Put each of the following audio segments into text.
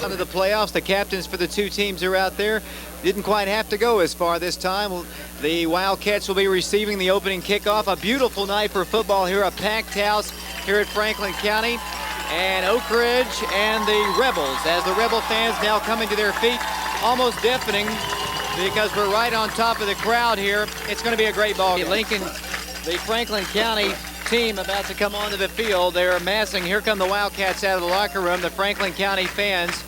Out of the playoffs, the captains for the two teams are out there. Didn't quite have to go as far this time. The Wildcats will be receiving the opening kickoff. A beautiful night for football here, a packed house here at Franklin County. And Oak Ridge and the Rebels, as the Rebel fans now coming to their feet, almost deafening because we're right on top of the crowd here. It's going to be a great ball game. Lincoln, the Franklin County team about to come onto the field. They're amassing. Here come the Wildcats out of the locker room. The Franklin County fans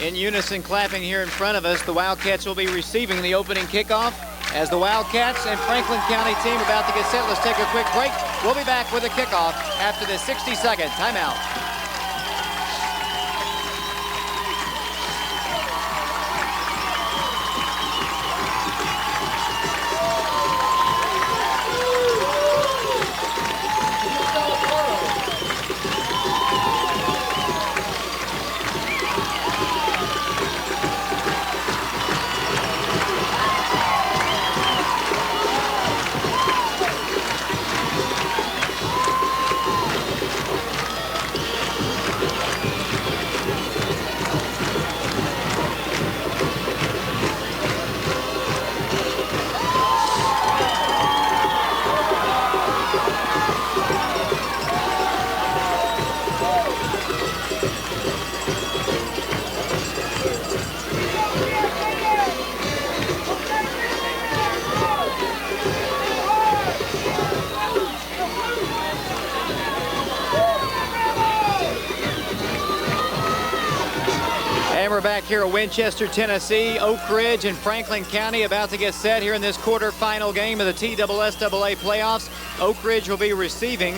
in unison clapping here in front of us. The Wildcats will be receiving the opening kickoff as the Wildcats and Franklin County team about to get set. Let's take a quick break. We'll be back with a kickoff after the 60-second timeout. We're back here at Winchester, Tennessee. Oak Ridge and Franklin County about to get set here in this quarterfinal game of the TSSAA playoffs. Oak Ridge will be receiving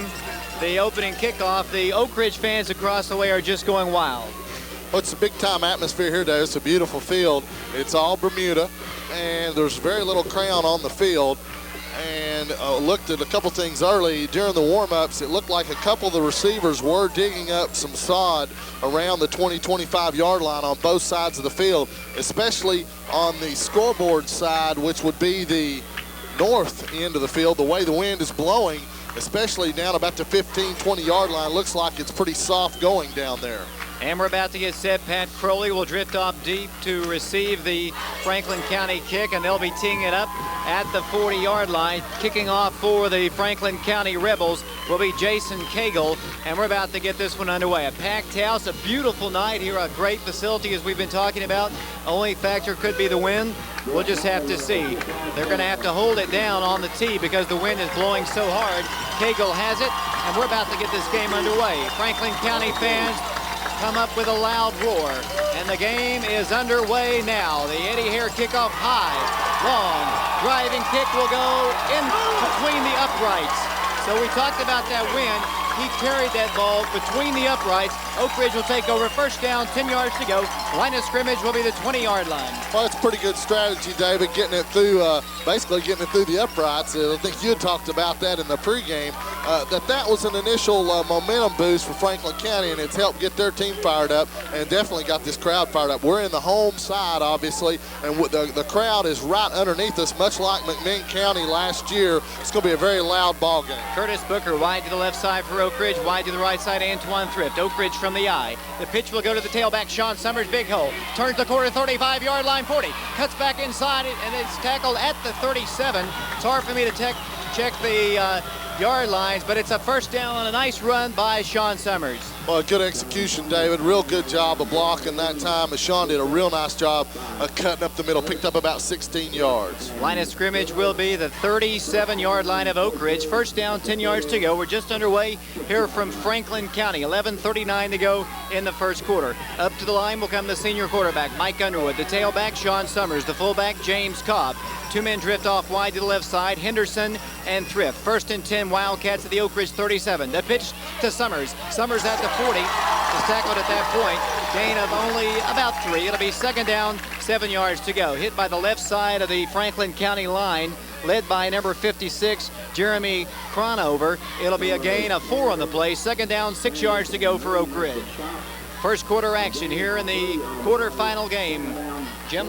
the opening kickoff. The Oak Ridge fans across the way are just going wild. Well, it's a big-time atmosphere here today. It's a beautiful field. It's all Bermuda, and there's very little crown on the field. And looked at a couple things early during the warm-ups. It looked like a couple of the receivers were digging up some sod around the 20-25 yard line on both sides of the field, especially on the scoreboard side, which would be the north end of the field. The way the wind is blowing, especially down about the 15-20 yard line, looks like it's pretty soft going down there. And we're about to get set. Pat Crowley will drift off deep to receive the Franklin County kick, and they'll be teeing it up at the 40-yard line. Kicking off for the Franklin County Rebels will be Jason Cagle, and we're about to get this one underway. A packed house, a beautiful night here, a great facility as we've been talking about. Only factor could be the wind. We'll just have to see. They're going to have to hold it down on the tee because the wind is blowing so hard. Cagle has it, and we're about to get this game underway. Franklin County fans come up with a loud roar, and the game is underway now. The Eddie Hare kickoff, high, long, driving kick will go in between the uprights. So we talked about that wind. He carried that ball between the uprights. Oak Ridge will take over. First down, 10 yards to go. Line of scrimmage will be the 20-yard line. Well, it's a pretty good strategy, David, getting it through, basically getting it through the uprights. I think you had talked about that in the pregame, that was an initial momentum boost for Franklin County, and it's helped get their team fired up and definitely got this crowd fired up. We're in the home side, obviously, and the crowd is right underneath us, much like McMinn County last year. It's going to be a very loud ball game. Curtis Booker wide to the left side for Oak Ridge, wide to the right side, Antoine Thrift. Oak Ridge from the eye. The pitch will go to the tailback, Sean Summers, big hole. Turns the corner, 35-yard line, 40. Cuts back inside it, and it's tackled at the 37. It's hard for me to check the yard lines, but it's a first down and a nice run by Sean Summers. Well, good execution, David. Real good job of blocking that time. And Sean did a real nice job of cutting up the middle. Picked up about 16 yards. Line of scrimmage will be the 37-yard line of Oak Ridge. First down, 10 yards to go. We're just underway here from Franklin County. 11:39 to go in the first quarter. Up to the line will come the senior quarterback, Mike Underwood. The tailback, Sean Summers. The fullback, James Cobb. Two men drift off wide to the left side, Henderson and Thrift. First and 10, Wildcats at the Oak Ridge 37. The pitch to Summers. Summers at the 40. Is tackled at that point. Gain of only about 3. It'll be second down, 7 yards to go. Hit by the left side of the Franklin County line, led by number 56, Jeremy Cronover. It'll be a gain of 4 on the play. Second down, 6 yards to go for Oak Ridge. First quarter action here in the quarterfinal game. Jim?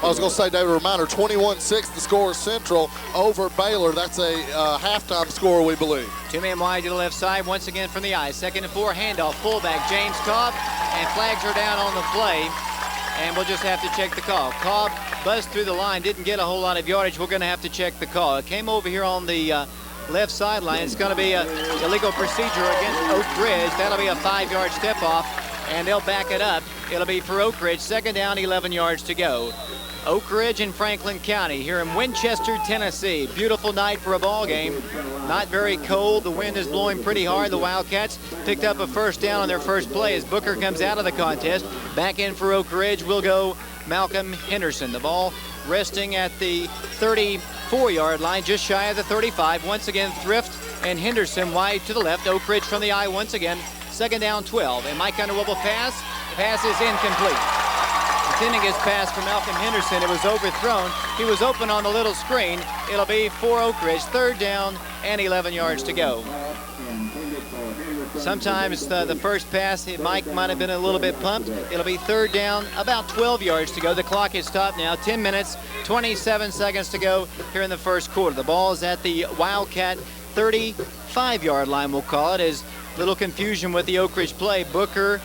I was going to say, David, a reminder, 21-6 the score is Central over Baylor. That's a halftime score, we believe. Two-man wide to the left side, once again from the eye. 2nd and 4, handoff, fullback James Cobb, and flags are down on the play. And we'll just have to check the call. Cobb buzzed through the line, didn't get a whole lot of yardage. We're going to have to check the call. It came over here on the left sideline. It's going to be an illegal procedure against Oak Ridge. That'll be a 5-yard step off, and they'll back it up. It'll be for Oak Ridge. 2nd down, 11 yards to go. Oak Ridge and Franklin County here in Winchester, Tennessee. Beautiful night for a ball game. Not very cold. The wind is blowing pretty hard. The Wildcats picked up a 1st down on their first play as Booker comes out of the contest. Back in for Oak Ridge will go Malcolm Henderson. The ball resting at the 34-yard line, just shy of the 35. Once again, Thrift and Henderson wide to the left. Oak Ridge from the eye once again. 2nd down, 12. And Mike Underwood will pass. Pass is incomplete. Intending his pass for Malcolm Henderson, it was overthrown. He was open on the little screen. It'll be for Oak Ridge. 3rd down and 11 yards to go. Sometimes the first pass, Mike might have been a little bit pumped. It'll be 3rd down, about 12 yards to go. The clock is stopped now. 10 minutes, 27 seconds to go here in the first quarter. The ball is at the Wildcat 35-yard line, we'll call it. As little confusion with the Oak Ridge play. Booker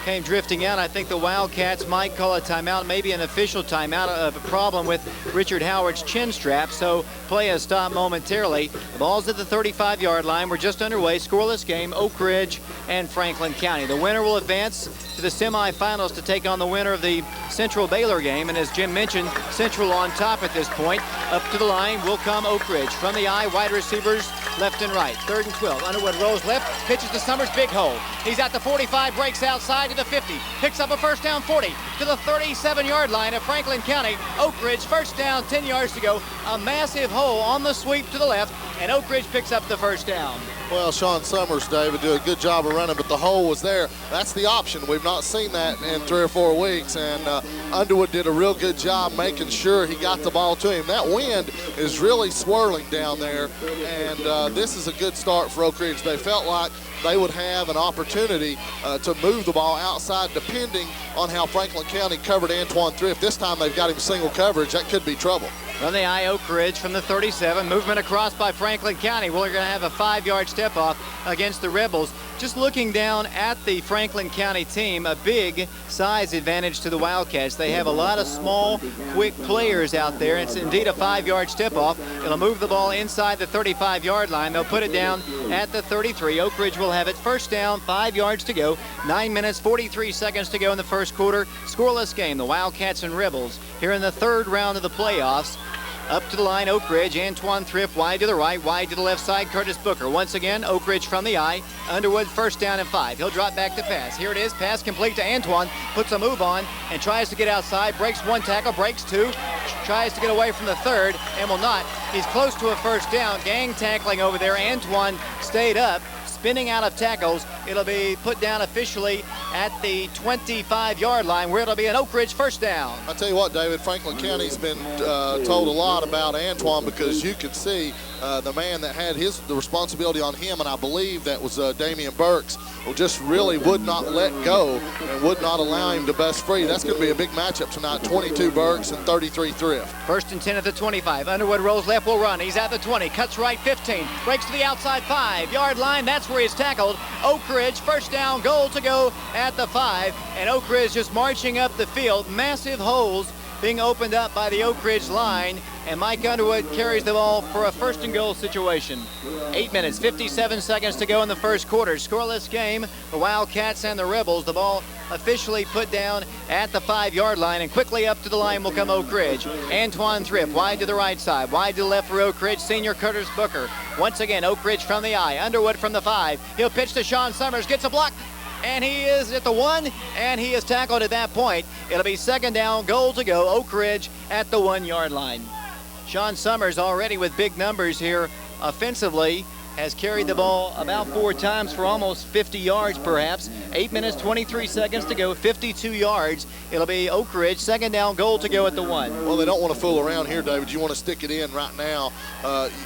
came drifting out. I think the Wildcats might call a timeout, maybe an official timeout, of a problem with Richard Howard's chin strap, so play has stopped momentarily. The ball's at the 35-yard line. We're just underway. Scoreless game, Oak Ridge and Franklin County. The winner will advance to the semifinals to take on the winner of the Central Baylor game, and as Jim mentioned, Central on top at this point. Up to the line will come Oak Ridge. From the eye, wide receivers left and right. 3rd and 12. Underwood rolls left, pitches to Summers, big hole. He's at the 45, breaks outside to the 50, picks up a 1st down, 40 to the 37-yard line of Franklin County. Oak Ridge, 1st down, 10 yards to go. A massive hole on the sweep to the left, and Oak Ridge picks up the 1st down. Well, Sean Summers, David, did a good job of running, but the hole was there. That's the option. We've not seen that in 3 or 4 weeks, and Underwood did a real good job making sure he got the ball to him. That wind is really swirling down there, and this is a good start for Oak Ridge. They felt like they would have an opportunity to move the ball outside, depending on how Franklin County covered Antoine Thrift. This time they've got him single coverage. That could be trouble. From the eye, Oak Ridge from the 37. Movement across by Franklin County. We're going to have a 5-yard step off against the Rebels. Just looking down at the Franklin County team, a big size advantage to the Wildcats. They have a lot of small, quick players out there. It's indeed a 5-yard step off. It'll move the ball inside the 35-yard line. They'll put it down at the 33. Oak Ridge will have it. 1st down, 5 yards to go. 9 minutes, 43 seconds to go in the first quarter. Scoreless game, the Wildcats and Rebels here in the 3rd round of the playoffs. Up to the line, Oak Ridge. Antoine Thrift wide to the right, wide to the left side, Curtis Booker. Once again, Oak Ridge from the eye. Underwood 1st down and 5. He'll drop back to pass. Here it is, pass complete to Antoine. Puts a move on and tries to get outside. Breaks 1 tackle, breaks 2. Tries to get away from the 3rd and will not. He's close to a 1st down. Gang tackling over there. Antoine stayed up, spinning out of tackles. It'll be put down officially at the 25-yard line, where it'll be an Oak Ridge 1st down. I'll tell you what, David, Franklin County's been told a lot about Antoine, because you could see the man that had the responsibility on him, and I believe that was Damian Burks, who just really would not let go and would not allow him to bust free. That's going to be a big matchup tonight. 22 Burks and 33 Thrift. 1st and 10 at the 25. Underwood rolls left, will run. He's at the 20, cuts right 15, breaks to the outside 5-yard line. That's where he's tackled. Oak Ridge, 1st down, goal to go at the 5, and Oak Ridge just marching up the field. Massive holes being opened up by the Oak Ridge line, and Mike Underwood carries the ball for a 1st and goal situation. 8 minutes, 57 seconds to go in the first quarter. Scoreless game, the Wildcats and the Rebels. The ball officially put down at the 5-yard line, and quickly up to the line will come Oak Ridge. Antoine Thrift wide to the right side, wide to the left for Oak Ridge. Senior Curtis Booker. Once again, Oak Ridge from the eye. Underwood from the 5. He'll pitch to Sean Summers, gets a block, and he is at the 1, and he is tackled at that point. It'll be 2nd down, goal to go. Oak Ridge at the 1-yard line. Sean Summers already with big numbers here offensively. Has carried the ball about 4 times for almost 50 yards perhaps. 8 minutes, 23 seconds to go, 52 yards. It'll be Oak Ridge, 2nd down, goal to go at the 1. Well, they don't want to fool around here, David. You want to stick it in right now.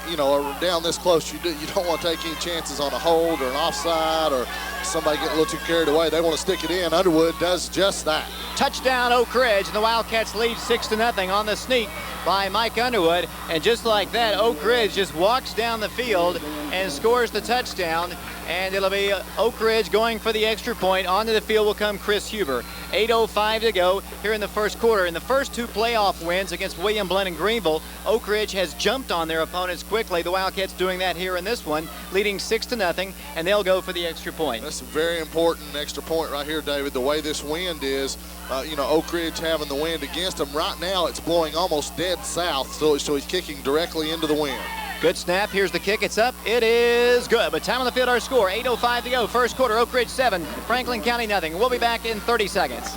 You know, down this close, you don't want to take any chances on a hold or an offside or somebody getting a little too carried away. They want to stick it in. Underwood does just that. Touchdown Oak Ridge, and the Wildcats lead 6-0 on the sneak by Mike Underwood. And just like that, Oak Ridge just walks down the field and scores the touchdown. And it'll be Oak Ridge going for the extra point. Onto the field will come Chris Huber. 8:05 to go here in the first quarter. In the first two playoff wins against William Blinn and Greenville, Oak Ridge has jumped on their opponents quickly. The Wildcats doing that here in this one, leading 6-0, and they'll go for the extra point. That's a very important extra point right here, David. The way this wind is, Oak Ridge having the wind against them. Right now it's blowing almost dead south, so he's kicking directly into the wind. Good snap. Here's the kick. It's up. It is good. But time on the field, our score. 8:05 to go. First quarter, Oak Ridge 7, Franklin County nothing. We'll be back in 30 seconds.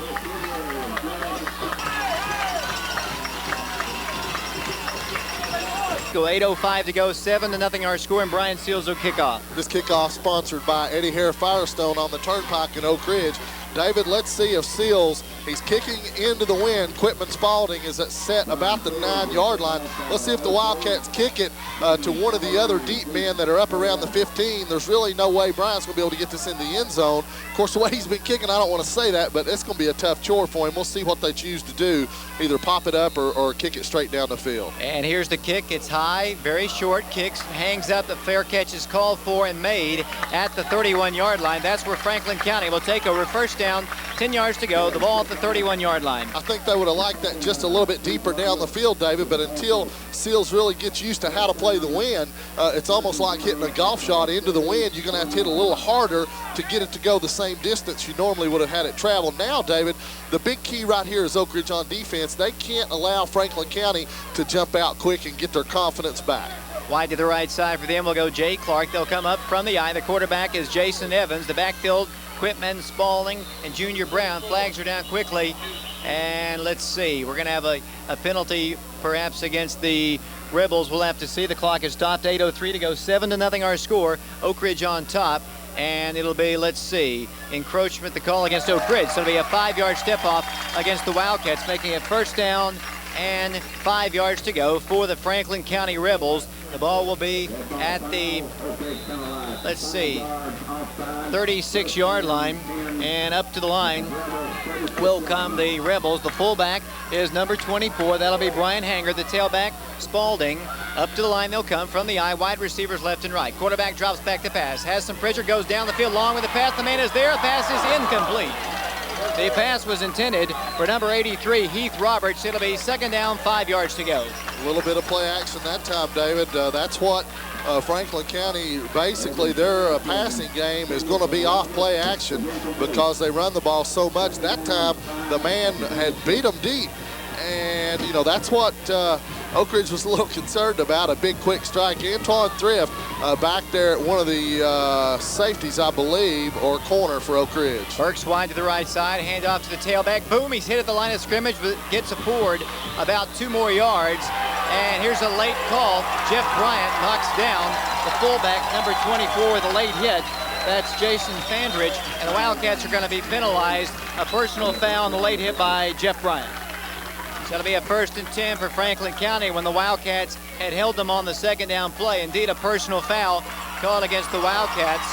Go 8:05 to go. 7-0 our score, and Brian Seals will kick off. This kickoff sponsored by Eddie Hare Firestone on the Turnpike in Oak Ridge. David, let's see if Seals, he's kicking into the wind. Quitman Spalding is at set about the 9-yard line. Let's see if the Wildcats kick it to one of the other deep men that are up around the 15. There's really no way Brian's going to be able to get this in the end zone. Of course, the way he's been kicking, I don't want to say that, but it's going to be a tough chore for him. We'll see what they choose to do, either pop it up or kick it straight down the field. And here's the kick. It's high, very short, kicks, hangs up. The fair catch is called for and made at the 31-yard line. That's where Franklin County will take over. First down, 10 yards to go, the ball at the 31-yard line. I think they would have liked that just a little bit deeper down the field, David, but until Seals really gets used to how to play the wind, it's almost like hitting a golf shot into the wind. You're going to have to hit a little harder to get it to go the same distance you normally would have had it travel. Now, David, the big key right here is Oak Ridge on defense. They can't allow Franklin County to jump out quick and get their confidence back. Wide to the right side for them will go Jay Clark. They'll come up from the I. The quarterback is Jason Evans. The backfield, Quitman, Spalding, and Junior Brown. Flags are down quickly. And let's see. We're going to have a penalty perhaps against the Rebels. We'll have to see. The clock is stopped. 8:03 to go. 7-0 our score. Oak Ridge on top. And it'll be, let's see, encroachment, the call against Oak Ridge. So it'll be a 5-yard step off against the Wildcats, making it first down and 5 yards to go for the Franklin County Rebels. The ball will be at the, let's see, 36-yard line, and up to the line will come the Rebels. The fullback is number 24. That'll be Brian Hanger. The tailback, Spalding. Up to the line they'll come from the I. Wide receivers left and right. Quarterback drops back to pass. Has some pressure, goes down the field long with the pass. The man is there. The pass is incomplete. The pass was intended for number 83, Heath Roberts. It'll be second down, 5 yards to go. A little bit of play action that time, David. That's what Franklin County, basically their passing game is going to be off play action because they run the ball so much. That time the man had beat them deep. And, that's what Oak Ridge was a little concerned about, a big quick strike. Antoine Thrift back there at one of the safeties, I believe, or corner for Oak Ridge. Burks wide to the right side, hand off to the tailback. Boom, he's hit at the line of scrimmage, but gets a forward about 2 more yards. And here's a late call. Jeff Bryant knocks down the fullback, number 24, with a late hit. That's Jason Fandridge, and the Wildcats are going to be penalized. A personal foul on the late hit by Jeff Bryant. It's going to be a 1st and 10 for Franklin County when the Wildcats had held them on the second down play. Indeed, a personal foul called against the Wildcats,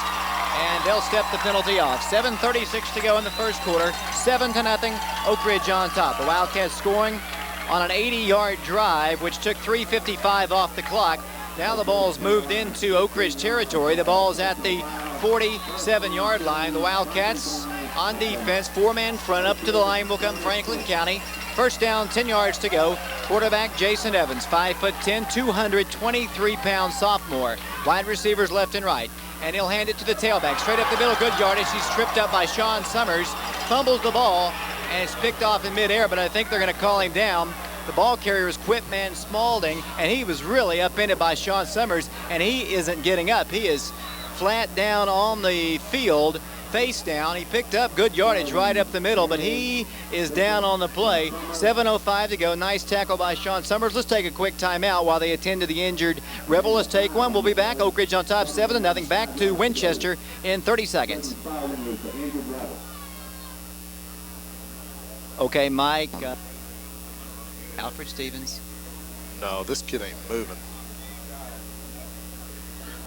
and they'll step the penalty off. 7:36 to go in the first quarter. 7-0, Oak Ridge on top. The Wildcats scoring on an 80-yard drive, which took 3:55 off the clock. Now the ball's moved into Oak Ridge territory. The ball's at the 47-yard line. The Wildcats on defense, 4-man front. Up to the line will come Franklin County. First down, 10 yards to go. Quarterback Jason Evans, 5'10", 223-pound sophomore. Wide receivers left and right. And he'll hand it to the tailback. Straight up the middle, good yardage. He's tripped up by Sean Summers. Fumbles the ball, and it's picked off in midair, but I think they're going to call him down. The ball carrier is Quitman Spalding, and he was really upended by Sean Summers, and he isn't getting up. He is flat down on the field, face down. He picked up good yardage right up the middle, but he is down on the play. 7:05 to go. Nice tackle by Sean Summers. Let's take a quick timeout while they attend to the injured Rebel. Let's take one. We'll be back. Oak Ridge on top, 7-0. Back to Winchester in 30 seconds. Okay, Mike. Alfred Stevens. No, this kid ain't moving.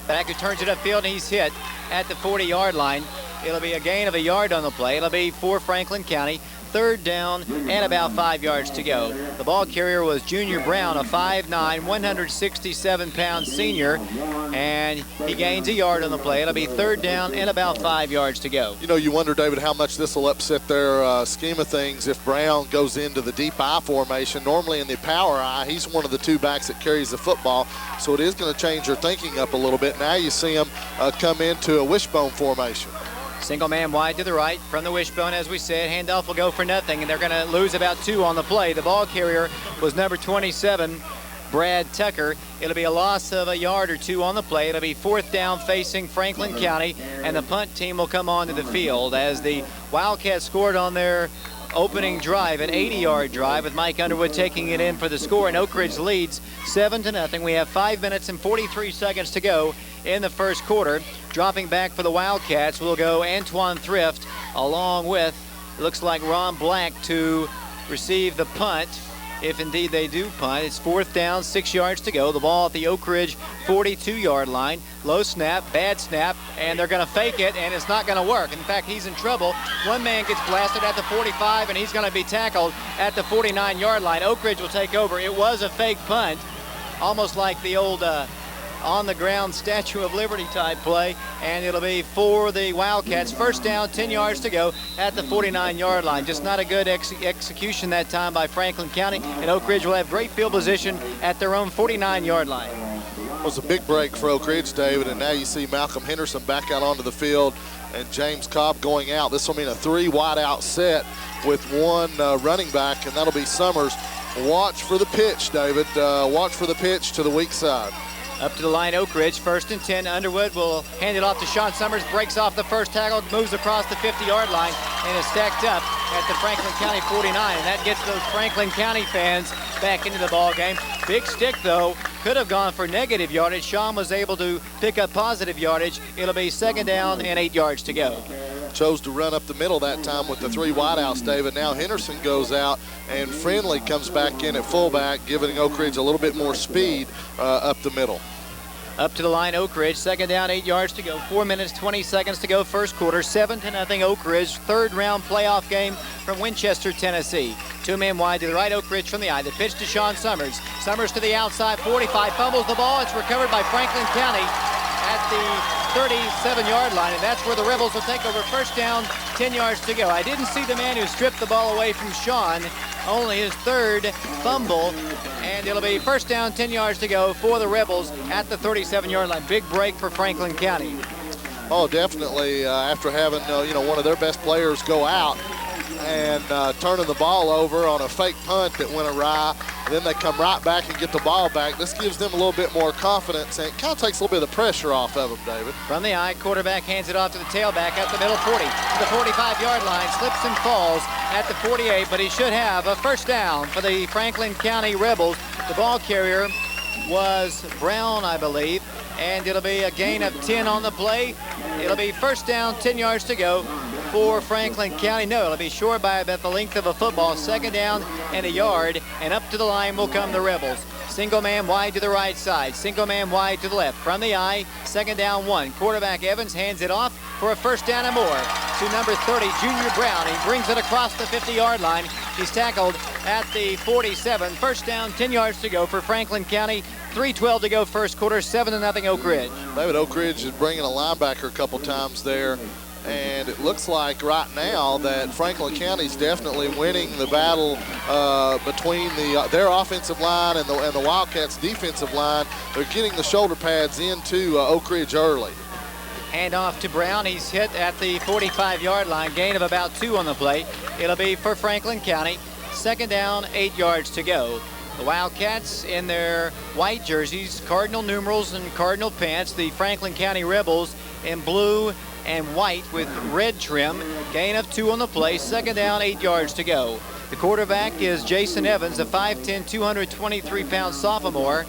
Back, who turns it upfield, and he's hit at the 40-yard line. It'll be a gain of a yard on the play. It'll be for Franklin County. third down and about 5 yards to go. The ball carrier was Junior Brown, a 5'9", 167-pound senior, and he gains a yard on the play. It'll be third down and about 5 yards to go. You know, you wonder, David, how much this will upset their scheme of things if Brown goes into the deep I formation. Normally in the power I, he's one of the two backs that carries the football, so it is going to change their thinking up a little bit. Now you see him come into a wishbone formation. Single man wide to the right from the wishbone, as we said. Handoff will go for nothing, and they're going to lose about 2 on the play. The ball carrier was number 27, Brad Tucker. It'll be a loss of a yard or 2 on the play. It'll be fourth down facing Franklin County, and the punt team will come onto the field as the Wildcats scored on their opening drive, an 80-yard drive with Mike Underwood taking it in for the score, and Oak Ridge leads 7-0. We have 5 minutes and 43 seconds to go in the first quarter. Dropping back for the Wildcats will go Antoine Thrift along with, it looks like, Ron Black to receive the punt. If indeed they do punt, it's fourth down, 6 yards to go. The ball at the Oak Ridge 42-yard line. Low snap, bad snap, and they're going to fake it, and it's not going to work. In fact, he's in trouble. One man gets blasted at the 45, and he's going to be tackled at the 49-yard line. Oak Ridge will take over. It was a fake punt, almost like the old on-the-ground Statue of Liberty type play, and it'll be for the Wildcats. First down, 10 yards to go at the 49-yard line. Just not a good execution that time by Franklin County, and Oak Ridge will have great field position at their own 49-yard line. It was a big break for Oak Ridge, David, and now you see Malcolm Henderson back out onto the field and James Cobb going out. This will mean a 3 wide-out set with 1 running back, and that'll be Summers. Watch for the pitch, David. Watch for the pitch to the weak side. Up to the line, Oak Ridge, 1st and 10. Underwood will hand it off to Sean Summers, breaks off the first tackle, moves across the 50-yard line, and is stacked up at the Franklin County 49. And that gets those Franklin County fans back into the ball game. Big stick, though, could have gone for negative yardage. Sean was able to pick up positive yardage. It'll be 2nd down and 8 yards to go. Chose to run up the middle that time with the 3 wideouts, David. Now Henderson goes out, and Friendly comes back in at fullback, giving Oak Ridge a little bit more speed up the middle. Up to the line, Oak Ridge, 2nd down, 8 yards to go. 4 minutes, 20 seconds to go, first quarter. 7-0 Oak Ridge, 3rd round playoff game from Winchester, Tennessee. 2 men wide to the right, Oak Ridge from the eye. The pitch to Sean Summers. Summers to the outside, 45, fumbles the ball. It's recovered by Franklin County at the 37-yard line, and that's where the Rebels will take over. First down, 10 yards to go. I didn't see the man who stripped the ball away from Sean, only his 3rd fumble, and it'll be first down, 10 yards to go for the Rebels at the 37-yard line. Big break for Franklin County. Oh, definitely, after having one of their best players go out and turning the ball over on a fake punt that went awry. And then they come right back and get the ball back. This gives them a little bit more confidence, and it kind of takes a little bit of the pressure off of them, David. From the eye, quarterback hands it off to the tailback at the middle 40. To the 45-yard line, slips and falls at the 48, but he should have a first down for the Franklin County Rebels. The ball carrier was Brown, I believe, and it'll be a gain of 10 on the play. It'll be first down, 10 yards to go for Franklin County. No, it'll be short by about the length of a football. 2nd down and a yard, and up to the line will come the Rebels. Single man wide to the right side, single man wide to the left. From the eye, 2nd down 1. Quarterback Evans hands it off for a first down and more to number 30, Junior Brown. He brings it across the 50-yard line. He's tackled at the 47. First down, 10 yards to go for Franklin County. 3:12 to go first quarter, 7-0 Oak Ridge. David, Oak Ridge is bringing a linebacker a couple times there, and it looks like right now that Franklin County's definitely winning the battle between their offensive line and the Wildcats' defensive line. They're getting the shoulder pads into Oak Ridge early. Hand off to Brown. He's hit at the 45-yard line, gain of about 2 on the play. It'll be for Franklin County. 2nd down, 8 yards to go. The Wildcats in their white jerseys, cardinal numerals and cardinal pants. The Franklin County Rebels in blue and white with red trim. Gain of 2 on the play. 2nd down, 8 yards to go. The quarterback is Jason Evans, a 5'10", 223-pound sophomore.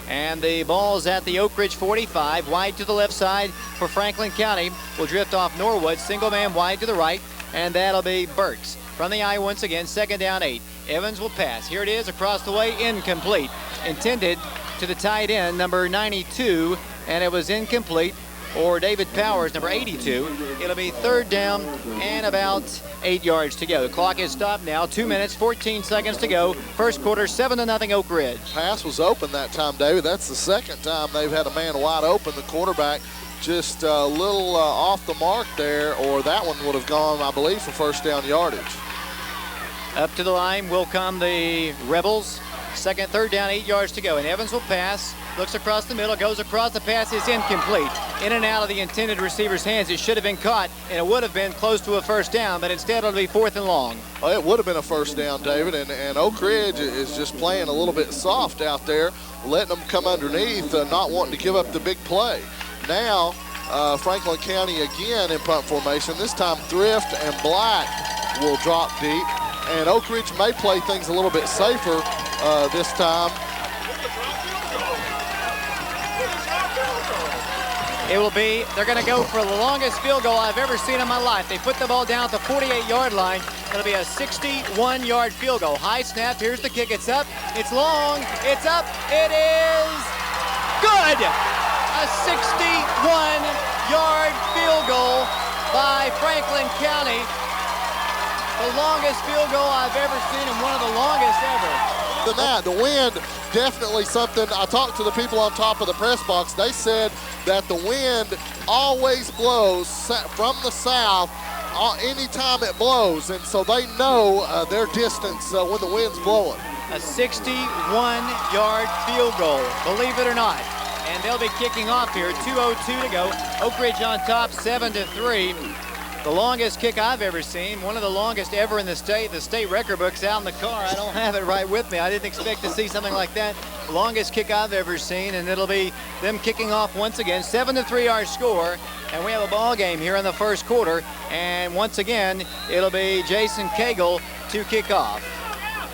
And the ball's at the Oak Ridge 45. Wide to the left side for Franklin County. Will drift off Norwood. Single man wide to the right. And that'll be Burks. From the eye once again, 2nd down 8. Evans will pass. Here it is across the way, incomplete. Intended to the tight end, number 92, and it was incomplete or David Powers, number 82. It'll be 3rd down and about 8 yards to go. The clock is stopped now. 2 minutes, 14 seconds to go. First quarter, 7-0 Oak Ridge. Pass was open that time, David. That's the second time they've had a man wide open. The quarterback just a little off the mark there, or that one would have gone, I believe, for first down yardage. Up to the line will come the Rebels. 3rd down, 8 yards to go. And Evans will pass, looks across the middle, goes across, the pass is incomplete. In and out of the intended receiver's hands. It should have been caught, and it would have been close to a first down, but instead it'll be 4th and long. Well, it would have been a first down, David, and Oak Ridge is just playing a little bit soft out there, letting them come underneath, not wanting to give up the big play. Now, Franklin County again in punt formation. This time Thrift and Black will drop deep, and Oak Ridge may play things a little bit safer this time. It will be, they're going to go for the longest field goal I've ever seen in my life. They put the ball down at the 48-yard line. It'll be a 61-yard field goal. High snap, here's the kick, it's up, it's long, it's up, it is good! A 61-yard field goal by Franklin County. The longest field goal I've ever seen and one of the longest ever. The wind, definitely something. I talked to the people on top of the press box. They said that the wind always blows from the south anytime it blows, and so they know their distance when the wind's blowing. A 61-yard field goal, believe it or not. And they'll be kicking off here. 2:02 to go. Oak Ridge on top, 7-3. The longest kick I've ever seen, one of the longest ever in the state. The state record book's out in the car. I don't have it right with me. I didn't expect to see something like that. Longest kick I've ever seen, and it'll be them kicking off once again. 7-3 our score, and we have a ball game here in the first quarter. And once again, it'll be Jason Cagle to kick off.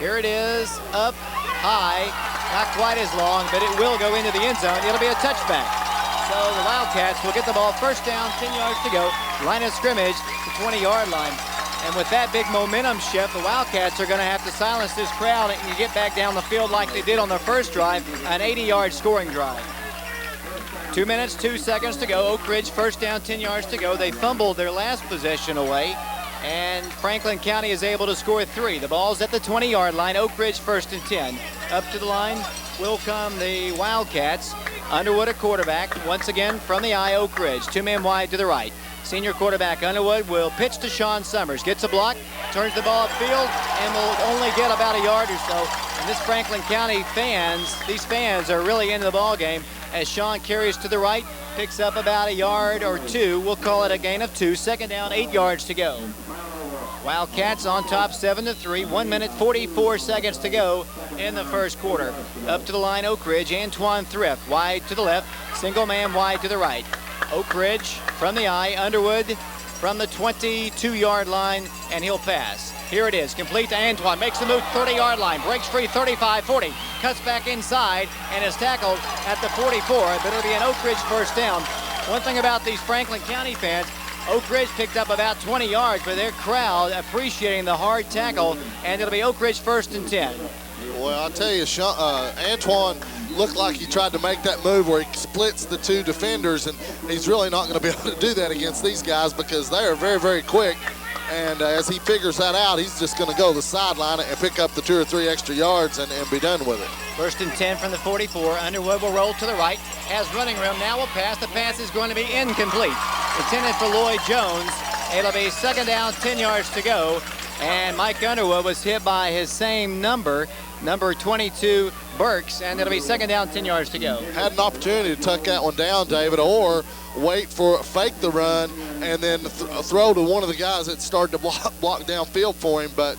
Here it is, up high, not quite as long, but it will go into the end zone. It'll be a touchback. So the Wildcats will get the ball first down, 10 yards to go. Line of scrimmage, the 20-yard line. And with that big momentum shift, the Wildcats are going to have to silence this crowd and get back down the field like they did on their first drive, an 80-yard scoring drive. 2 minutes, 2 seconds to go. Oak Ridge first down, 10 yards to go. They fumbled their last possession away, and Franklin County is able to score 3. The ball's at the 20-yard line. Oak Ridge first and 10. Up to the line will come the Wildcats. Underwood at quarterback. Once again from the eye, Oak Ridge. 2 men wide to the right. Senior quarterback Underwood will pitch to Sean Summers. Gets a block, turns the ball upfield, and will only get about a yard or so. And this Franklin County fans, these fans are really into the ball game as Sean carries to the right, picks up about a yard or 2. We'll call it a gain of 2. 2nd down, 8 yards to go. Wildcats on top 7-3, 1 minute 44 seconds to go in the first quarter. Up to the line, Oak Ridge, Antoine Thrift, wide to the left, single man wide to the right. Oak Ridge from the eye, Underwood from the 22-yard line, and he'll pass. Here it is, complete to Antoine, makes the move, 30-yard line, breaks free, 35-40, cuts back inside, and is tackled at the 44, but it'll be an Oak Ridge first down. One thing about these Franklin County fans, Oak Ridge picked up about 20 yards, but their crowd appreciating the hard tackle, and it'll be Oak Ridge first and 10. Well, I'll tell you, Antoine looked like he tried to make that move where he splits the 2 defenders, and he's really not going to be able to do that against these guys because they are very, very quick. And as he figures that out, he's just going to go to the sideline and pick up the 2 or 3 extra yards and be done with it. First and 10 from the 44. Underwood will roll to the right, has running room, now will pass. The pass is going to be incomplete. Intended for Lloyd Jones. It'll be 2nd down, 10 yards to go. And Mike Underwood was hit by his same number 22, Burks, and it'll be 2nd down, 10 yards to go. Had an opportunity to tuck that one down, David, or fake the run and then throw to one of the guys that started to block downfield for him, but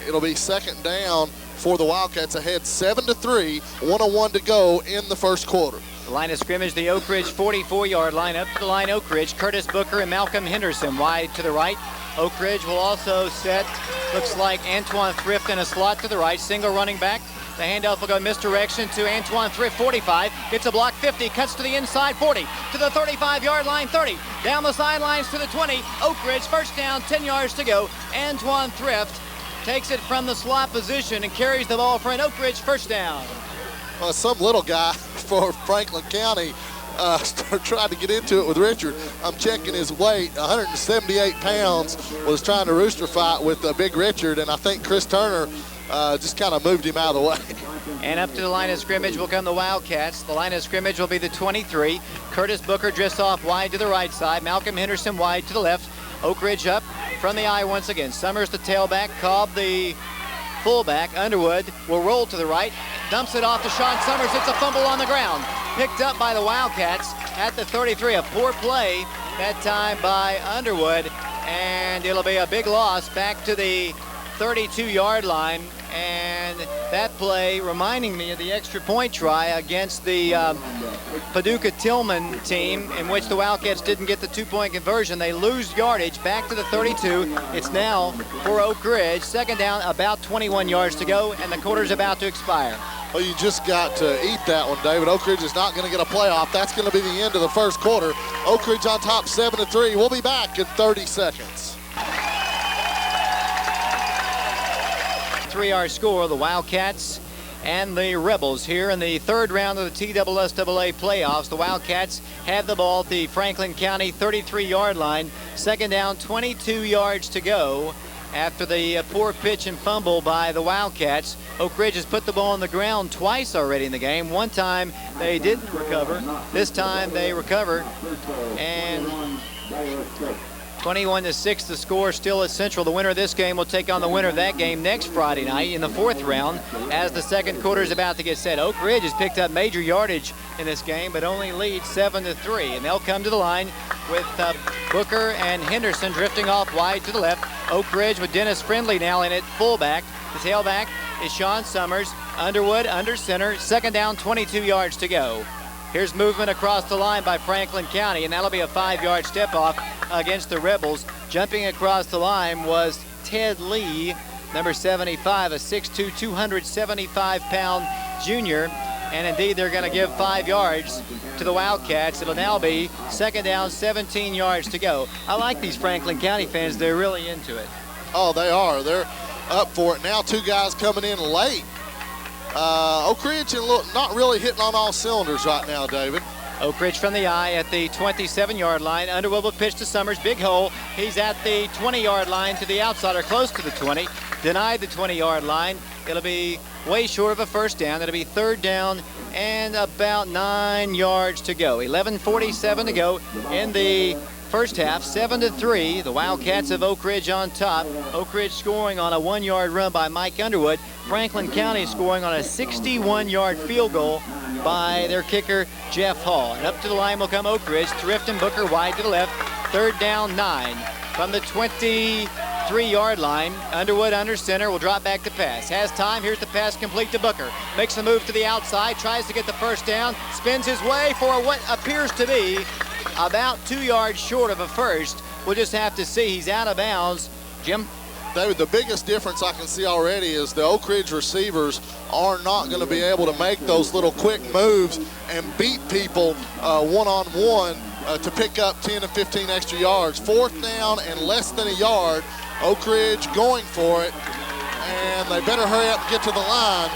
it'll be 2nd down for the Wildcats ahead 7-3, 1:01 to go in the first quarter. The line of scrimmage, the Oak Ridge 44-yard line. Up to the line, Oak Ridge, Curtis Booker and Malcolm Henderson wide to the right. Oak Ridge will also set, looks like Antoine Thrift in a slot to the right, single running back. The handoff will go misdirection to Antoine Thrift, 45, gets a block, 50, cuts to the inside, 40, to the 35-yard line, 30, down the sidelines to the 20. Oak Ridge, first down, 10 yards to go. Antoine Thrift takes it from the slot position and carries the ball for an Oak Ridge first down. Some little guy for Franklin County tried to get into it with Richard. I'm checking his weight. 178 pounds, was trying to rooster fight with Big Richard, and I think Chris Turner just kind of moved him out of the way. And up to the line of scrimmage will come the Wildcats. The line of scrimmage will be the 23. Curtis Booker drifts off wide to the right side. Malcolm Henderson wide to the left. Oak Ridge up from the I once again. Summers the tailback. Cobb the fullback. Underwood will roll to the right. Dumps it off to Sean Summers. It's a fumble on the ground. Picked up by the Wildcats at the 33. A poor play that time by Underwood. And it'll be a big loss back to the 32-yard line. And that play reminding me of the extra point try against the Paducah-Tillman team, in which the Wildcats didn't get the 2-point conversion. They lose yardage back to the 32. It's now for Oak Ridge. Second down, about 21 yards to go, and the quarter's about to expire. Well, you just got to eat that one, David. Oak Ridge is not going to get a playoff. That's going to be the end of the first quarter. Oak Ridge on top 7-3. We'll be back in 30 seconds. 3-hour score, the Wildcats and the Rebels here in the third round of the TSSAA playoffs. The Wildcats have the ball at the Franklin County 33-yard line. Second down, 22 yards to go after the poor pitch and fumble by the Wildcats. Oak Ridge has put the ball on the ground twice already in the game. One time they didn't recover. This time they recovered, and 21-6 the score still at Central. The winner of this game will take on the winner of that game next Friday night in the fourth round as the second quarter is about to get set. Oak Ridge has picked up major yardage in this game, but only leads 7-3. And they'll come to the line with Booker and Henderson drifting off wide to the left. Oak Ridge with Dennis Friendly now in at fullback. The tailback is Sean Summers. Underwood under center. Second down, 22 yards to go. Here's movement across the line by Franklin County, and that'll be a 5-yard step off against the Rebels. Jumping across the line was Ted Lee, number 75, a 6'2", 275-pound junior. And indeed, they're going to give 5 yards to the Wildcats. It'll now be second down, 17 yards to go. I like these Franklin County fans. They're really into it. Oh, they are. They're up for it. Now 2 guys coming in late. Oak Ridge not really hitting on all cylinders right now, David. Oak Ridge from the I at the 27-yard line. Underwood will pitch to Summers. Big hole. He's at the 20-yard line to the outside, or close to the 20. Denied the 20-yard line. It'll be way short of a first down. It'll be third down and about 9 yards to go. 11:47 to go in the first half. 7-3. The Wildcats of Oak Ridge on top. Oak Ridge scoring on a 1-yard run by Mike Underwood. Franklin County scoring on a 61-yard field goal by their kicker, Jeff Hall. And up to the line will come Oak Ridge. Thrift and Booker wide to the left. Third down, 9. From the 23-yard line, Underwood under center will drop back to pass. Has time. Here's the pass complete to Booker. Makes a move to the outside. Tries to get the first down. Spins his way for what appears to be about 2 yards short of a first. We'll just have to see. He's out of bounds. Jim? David, the biggest difference I can see already is the Oak Ridge receivers are not going to be able to make those little quick moves and beat people one-on-one to pick up 10 and 15 extra yards. Fourth down and less than a yard. Oak Ridge going for it, and they better hurry up and get to the line.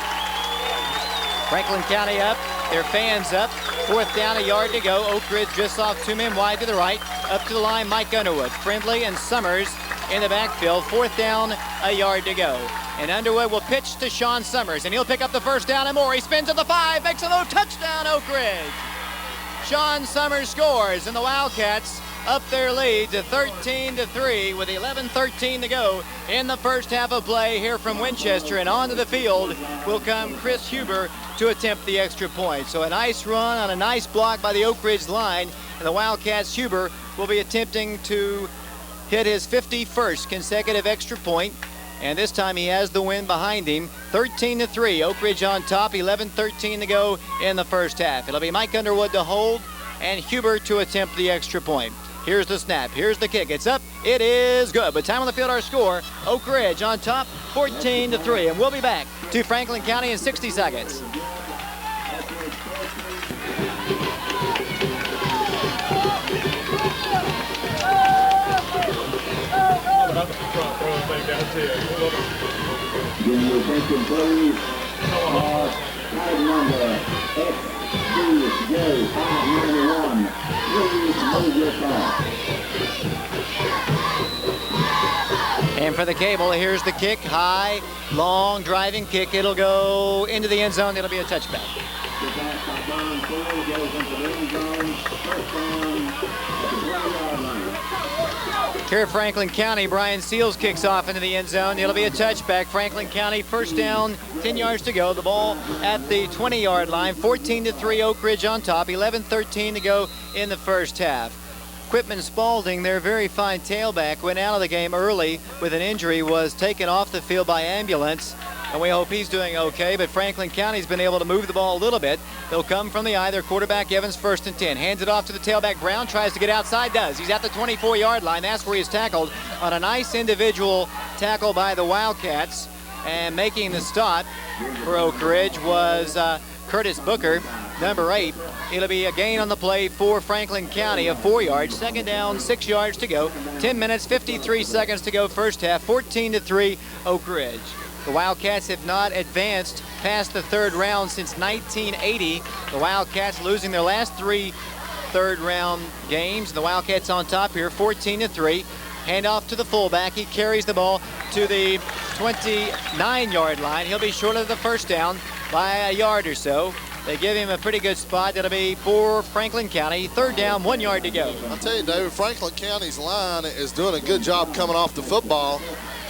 Franklin County up, their fans up. Fourth down, a yard to go. Oak Ridge just off 2 men wide to the right. Up to the line, Mike Underwood. Friendly and Summers in the backfield. Fourth down, a yard to go. And Underwood will pitch to Sean Summers, and he'll pick up the first down and more. He spins at the 5, makes a low touchdown, Oak Ridge. Sean Summers scores, and the Wildcats up their lead to 13-3 with 11:13 to go in the first half of play here from Winchester. And onto the field will come Chris Huber to attempt the extra point. So a nice run on a nice block by the Oak Ridge line, and the Wildcats' Huber will be attempting to hit his 51st consecutive extra point, and this time he has the win behind him. 13-3, Oak Ridge on top, 11:13 to go in the first half. It'll be Mike Underwood to hold and Huber to attempt the extra point. Here's the snap, here's the kick, it's up, it is good. But time on the field, our score, Oak Ridge on top, 14-3, and we'll be back to Franklin County in 60 seconds. Give me your attention, please. Card number XCJ591. Please move your car. And for the Cable, here's the kick. High, long, driving kick. It'll go into the end zone. It'll be a touchback. The pass by Don Ford goes into the end zone. First down at the 20-yard line. Here at Franklin County, Brian Seals kicks off into the end zone. It'll be a touchback. Franklin County, first down, 10 yards to go. The ball at the 20-yard line. 14-3, Oak Ridge on top. 11-13 to go in the first half. Quitman Spalding, their very fine tailback, went out of the game early with an injury, was taken off the field by ambulance, and we hope he's doing okay, but Franklin County's been able to move the ball a little bit. They'll come from the eye. Their quarterback, Evans, 1st and 10. Hands it off to the tailback. Brown tries to get outside, does. He's at the 24-yard line. That's where he's tackled on a nice individual tackle by the Wildcats, and making the stop for Oak Ridge was Curtis Booker, number 8. It'll be a gain on the play for Franklin County of 4 yards. Second down, 6 yards to go. 10 minutes, 53 seconds to go first half. 14-3, Oak Ridge. The Wildcats have not advanced past the third round since 1980. The Wildcats losing their last 3 third-round games. The Wildcats on top here, 14-3. Handoff to the fullback. He carries the ball to the 29-yard line. He'll be short of the first down by a yard or so. They give him a pretty good spot. That'll be for Franklin County. Third down, 1 yard to go. I'll tell you, David, Franklin County's line is doing a good job coming off the football.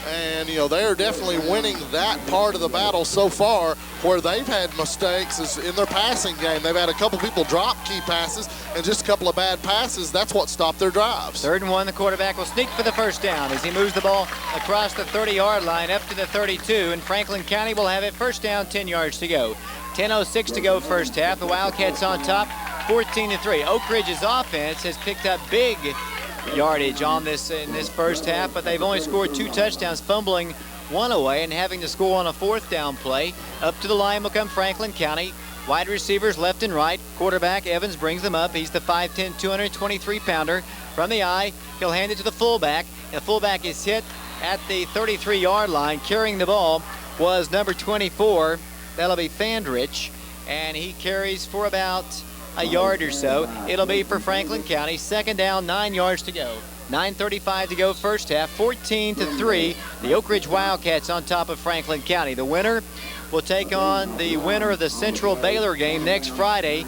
And, you know, they're definitely winning that part of the battle so far. Where they've had mistakes is in their passing game. They've had a couple people drop key passes and just a couple of bad passes. That's what stopped their drives. 3rd and 1, the quarterback will sneak for the first down as he moves the ball across the 30-yard line up to the 32. And Franklin County will have it first down, 10 yards to go. 10:06 to go first half. The Wildcats on top, 14-3. Oak Ridge's offense has picked up big yardage on this in this first half, but they've only scored 2 touchdowns, fumbling 1 away and having to score on a 4th down play. Up to the line will come Franklin County. Wide receivers left and right. Quarterback Evans brings them up. He's the 5'10", 223-pounder. From the eye, he'll hand it to the fullback. The fullback is hit at the 33-yard line. Carrying the ball was number 24. That'll be Fandrich, and he carries for about a yard or so. It'll be for Franklin County. Second down, 9 yards to go. 9:35 to go first half. 14-3. The Oak Ridge Wildcats on top of Franklin County. The winner will take on the winner of the Central Baylor game next Friday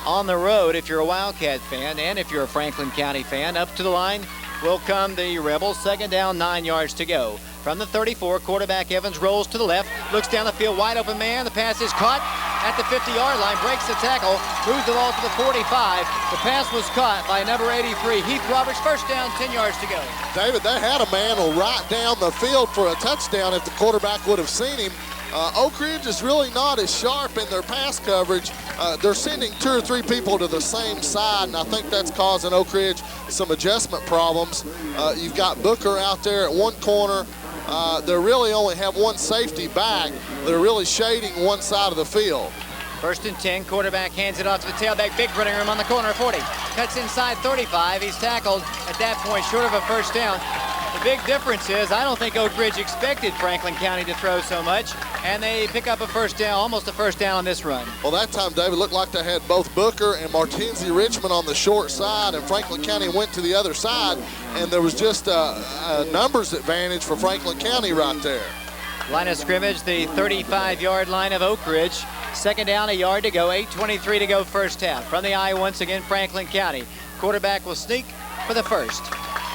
on the road if you're a Wildcat fan, and if you're a Franklin County fan. Up to the line will come the Rebels. Second down, 9 yards to go. From the 34, quarterback Evans rolls to the left, looks down the field, wide open man. The pass is caught at the 50-yard line, breaks the tackle, moves the ball to the 45. The pass was caught by number 83, Heath Roberts. First down, 10 yards to go. David, they had a man right down the field for a touchdown if the quarterback would have seen him. Oak Ridge is really not as sharp in their pass coverage. They're sending 2 or 3 people to the same side, and I think that's causing Oak Ridge some adjustment problems. You've got Booker out there at one corner. They really only have one safety back. They're really shading one side of the field. 1st and 10, quarterback hands it off to the tailback. Big running room on the corner, 40. Cuts inside 35. He's tackled at that point, short of a first down. The big difference is I don't think Oak Ridge expected Franklin County to throw so much, and they pick up a first down, almost a first down on this run. Well, that time, David, looked like they had both Booker and Martinez Richmond on the short side, and Franklin County went to the other side, and there was just a numbers advantage for Franklin County right there. Line of scrimmage, the 35-yard line of Oak Ridge. Second down, a yard to go, 8:23 to go first half. From the eye once again, Franklin County. Quarterback will sneak for the first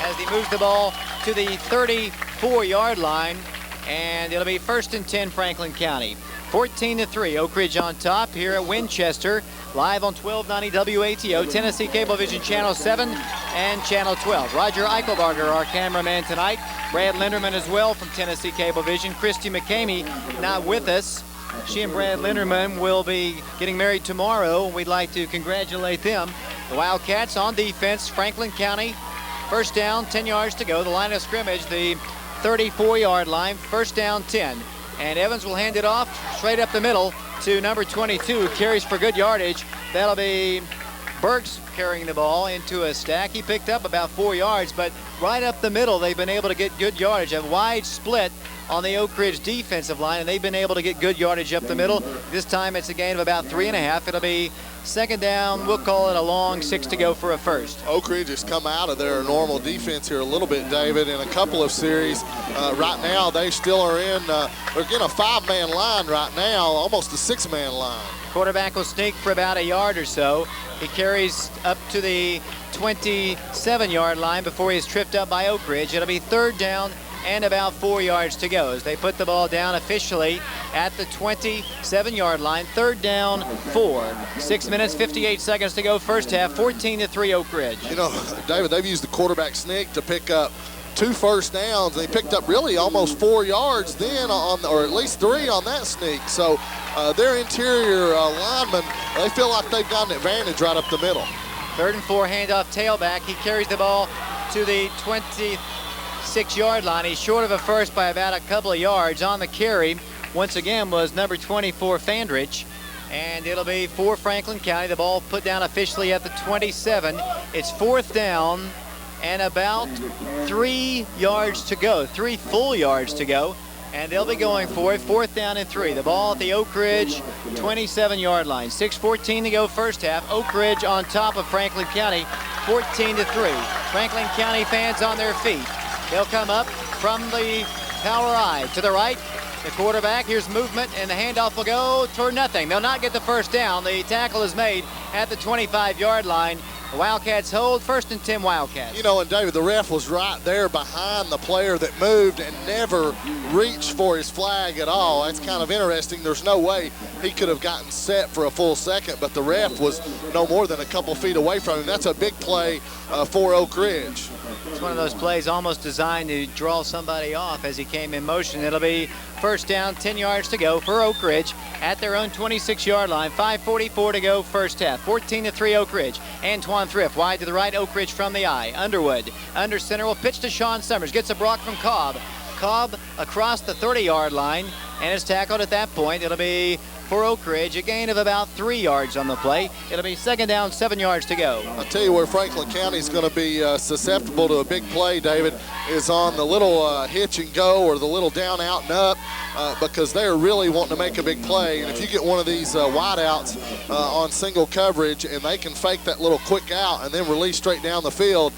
as he moves the ball to the 34-yard line, and it'll be 1st and 10, Franklin County. 14-3, Oak Ridge on top here at Winchester, live on 1290 WATO, Tennessee Cablevision Channel 7 and Channel 12. Roger Eichelbarger, our cameraman tonight. Brad Linderman as well from Tennessee Cablevision. Christy McCamey not with us. She and Brad Linderman will be getting married tomorrow. We'd like to congratulate them. The Wildcats on defense, Franklin County. First down, 10 yards to go. The line of scrimmage, the 34-yard line, first down, 10. And Evans will hand it off straight up the middle to number 22, who carries for good yardage. That'll be Burks carrying the ball into a stack. He picked up about 4 yards, but right up the middle, they've been able to get good yardage. A wide split on the Oak Ridge defensive line, and they've been able to get good yardage up the middle. This time it's a gain of about 3.5. It'll be second down. We'll call it a long 6 to go for a first. Oak Ridge has come out of their normal defense here a little bit, David, in a couple of series. Right now they still are in, they're getting a 5-man line right now, almost a 6-man line. Quarterback will sneak for about a yard or so. He carries up to the 27-yard line before he's tripped up by Oak Ridge. It'll be third down and about 4 yards to go as they put the ball down officially at the 27-yard line. Third down, 4. 6 minutes, 58 seconds to go first half, 14-3 Oak Ridge. You know, David, they've used the quarterback sneak to pick up 2 first downs. They picked up really almost 4 yards then, or at least 3 on that sneak. So their interior linemen, they feel like they've got an advantage right up the middle. Third and 4, handoff tailback. He carries the ball to the 26-yard line. He's short of a first by about a couple of yards. On the carry, once again, was number 24, Fandrich. And it'll be for Franklin County. The ball put down officially at the 27. It's fourth down and about 3 yards to go, 3 full yards to go. And they'll be going for it, fourth down and 3. The ball at the Oak Ridge 27-yard line. 6:14 to go first half. Oak Ridge on top of Franklin County, 14-3. Franklin County fans on their feet. They'll come up from the power I to the right. The quarterback, here's movement, and the handoff will go for nothing. They'll not get the first down. The tackle is made at the 25-yard line. The Wildcats hold, first and 10 Wildcats. You know, and David, the ref was right there behind the player that moved and never reached for his flag at all. That's kind of interesting. There's no way he could have gotten set for a full second, but the ref was no more than a couple feet away from him. That's a big play for Oak Ridge. It's one of those plays almost designed to draw somebody off as he came in motion. It'll be first down, 10 yards to go for Oak Ridge at their own 26-yard line. 5:44 to go first half. 14-3 Oak Ridge. Antoine Thrift wide to the right. Oak Ridge from the eye. Underwood under center will pitch to Sean Summers. Gets a block from Cobb. Cobb across the 30-yard line and is tackled at that point. It'll be for Oak Ridge, a gain of about 3 yards on the play. It'll be second down, 7 yards to go. I'll tell you where Franklin County is going to be susceptible to a big play, David, is on the little hitch and go or the little down, out, and up because they're really wanting to make a big play. And if you get one of these wideouts on single coverage and they can fake that little quick out and then release straight down the field,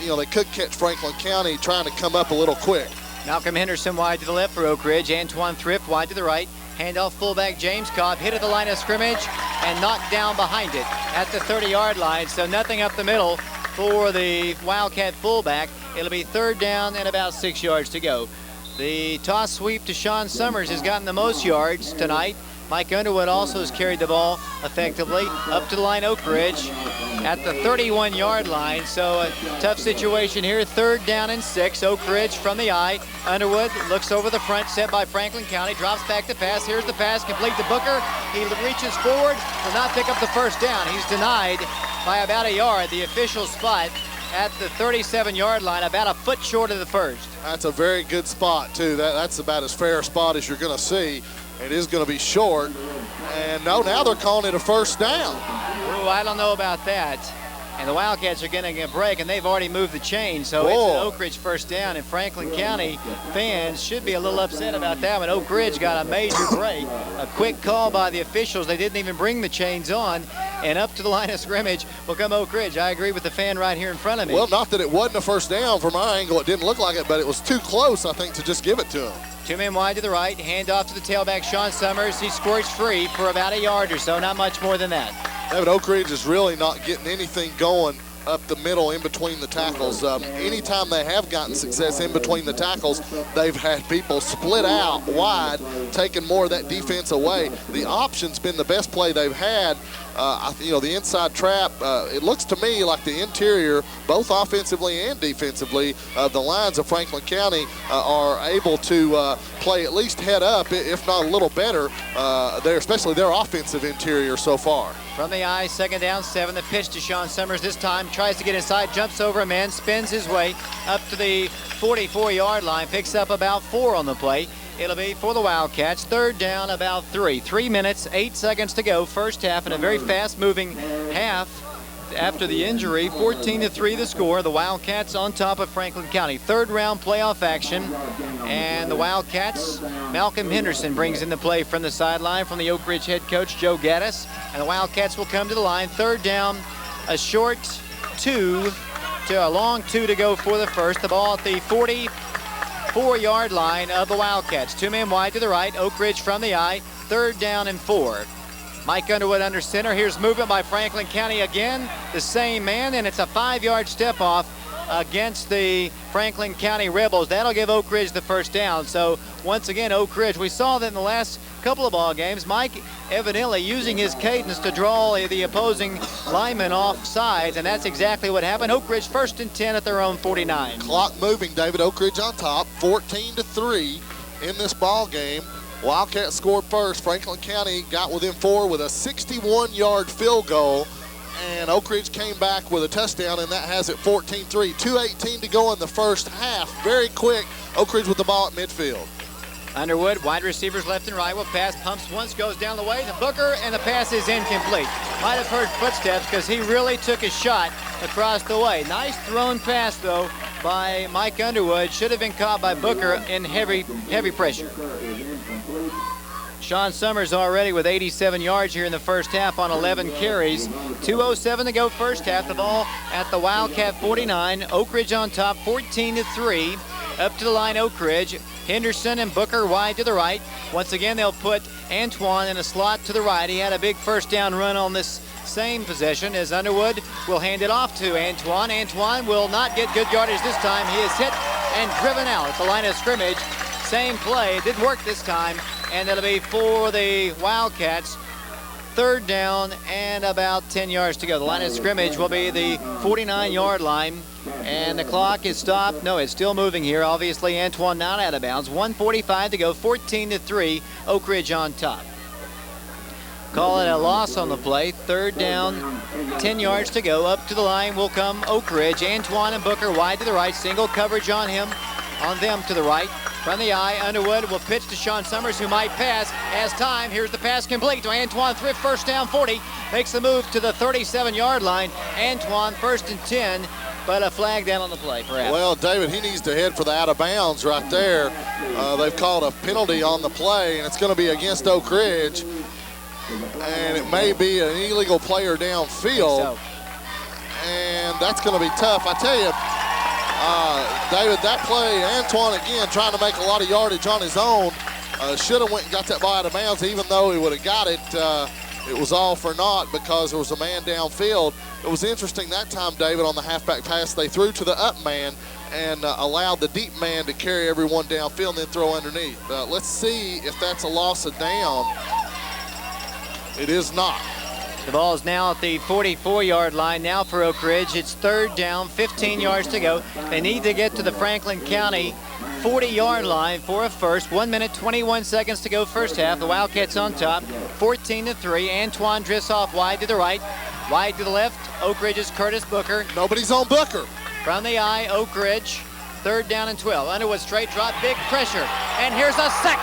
you know, they could catch Franklin County trying to come up a little quick. Malcolm Henderson wide to the left for Oak Ridge. Antoine Thrift wide to the right. Handoff fullback James Cobb hit at the line of scrimmage and knocked down behind it at the 30-yard line. So nothing up the middle for the Wildcat fullback. It'll be third down and about 6 yards to go. The toss sweep to Sean Summers has gotten the most yards tonight. Mike Underwood also has carried the ball effectively up to the line Oak Ridge at the 31-yard line. So a tough situation here. Third down and 6. Oak Ridge from the eye. Underwood looks over the front, set by Franklin County, drops back to pass. Here's the pass, complete to Booker. He reaches forward, will not pick up the first down. He's denied by about a yard. The official spot at the 37-yard line, about a foot short of the first. That's a very good spot, too. That's about as fair a spot as you're going to see. It is going to be short. And no, now they're calling it a first down. Ooh, I don't know about that. And the Wildcats are getting a break, and they've already moved the chain, so it's an Oak Ridge first down. And Franklin County fans should be a little upset about that one. Oak Ridge got a major break. A quick call by the officials. They didn't even bring the chains on. And up to the line of scrimmage will come Oak Ridge. I agree with the fan right here in front of me. Well, not that it wasn't a first down from our angle. It didn't look like it, but it was too close, I think, to just give it to him. 2 men wide to the right. Hand off to the tailback, Sean Summers. He squirts free for about a yard or so, not much more than that. David, Oak Ridge is really not getting anything going up the middle in between the tackles. Anytime they have gotten success in between the tackles, they've had people split out wide, taking more of that defense away. The option's been the best play they've had. You know, the inside trap, it looks to me like the interior, both offensively and defensively, the lines of Franklin County are able to play at least head up, if not a little better, especially their offensive interior so far. From the eye, second down, 7. The pitch to Sean Summers this time. Tries to get inside, jumps over a man, spins his way up to the 44-yard line, picks up about 4 on the play. It'll be for the Wildcats. Third down, about 3. 3 minutes, 8 seconds to go. First half in a very fast-moving half after the injury. 14-3 the score. The Wildcats on top of Franklin County. Third round playoff action. And the Wildcats, Malcolm Henderson brings in the play from the sideline from the Oak Ridge head coach, Joe Gaddis. And the Wildcats will come to the line. Third down, a short two to a long two to go for the first. The ball at the 44-yard line of the Wildcats. Two men wide to the right. Oak Ridge from the eye. Third down and 4. Mike Underwood under center. Here's movement by Franklin County again. The same man, and it's a 5-yard step off against the Franklin County Rebels. That'll give Oak Ridge the first down. So once again, Oak Ridge, we saw that in the last couple of ball games. Mike evidently using his cadence to draw the opposing linemen off sides, and that's exactly what happened. Oak Ridge first and 10 at their own 49. Clock moving, David. Oak Ridge on top, 14-3 in this ball game. Wildcats scored first. Franklin County got within 4 with a 61-yard field goal, and Oak Ridge came back with a touchdown, and that has it 14-3. 2:18 to go in the first half. Very quick. Oak Ridge with the ball at midfield. Underwood, wide receivers left and right. Will pass, pumps once, goes down the way to Booker, and the pass is incomplete. Might have heard footsteps because he really took a shot across the way. Nice thrown pass, though, by Mike Underwood. Should have been caught by Booker in heavy pressure. Sean Summers already with 87 yards here in the first half on 11 carries. 2:07 to go first half. The ball at the Wildcat 49. Oak Ridge on top, 14-3. Up to the line, Oak Ridge. Henderson and Booker wide to the right. Once again, they'll put Antoine in a slot to the right. He had a big first down run on this same possession as Underwood will hand it off to Antoine. Antoine will not get good yardage this time. He is hit and driven out at the line of scrimmage. Same play. It didn't work this time, and it'll be for the Wildcats. Third down and about 10 yards to go. The line of scrimmage will be the 49-yard line, and the clock is stopped. No, it's still moving here. Obviously, Antoine not out of bounds. 1:45 to go, 14-3, Oak Ridge on top. Call it a loss on the play. Third down, 10 yards to go. Up to the line will come Oak Ridge. Antoine and Booker wide to the right. Single coverage on them to the right. From the eye, Underwood will pitch to Sean Summers, who might pass. Has time. Here's the pass complete to Antoine Thrift. First down, 40. Makes the move to the 37-yard line. Antoine first and 10, but a flag down on the play, perhaps. Well, David, he needs to head for the out of bounds right there. They've called a penalty on the play, and it's going to be against Oak Ridge. And it may be an illegal player downfield. And that's going to be tough. I tell you, David, that play, Antoine again trying to make a lot of yardage on his own. Should have went and got that ball out of bounds. Even though he would have got it, it was all for naught because there was a man downfield. It was interesting that time, David, on the halfback pass, they threw to the up man and allowed the deep man to carry everyone downfield and then throw underneath. Let's see if that's a loss of down. It is not. The ball is now at the 44-yard line now for Oak Ridge. It's third down, 15 yards to go. They need to get to the Franklin County 40-yard line for a first. 1 minute, 21 seconds to go first half. The Wildcats on top, 14-3. Antoine drifts off wide to the right, wide to the left. Oak Ridge's Curtis Booker. Nobody's on Booker. From the eye, Oak Ridge, third down and 12. Underwood straight drop, big pressure. And here's a sack.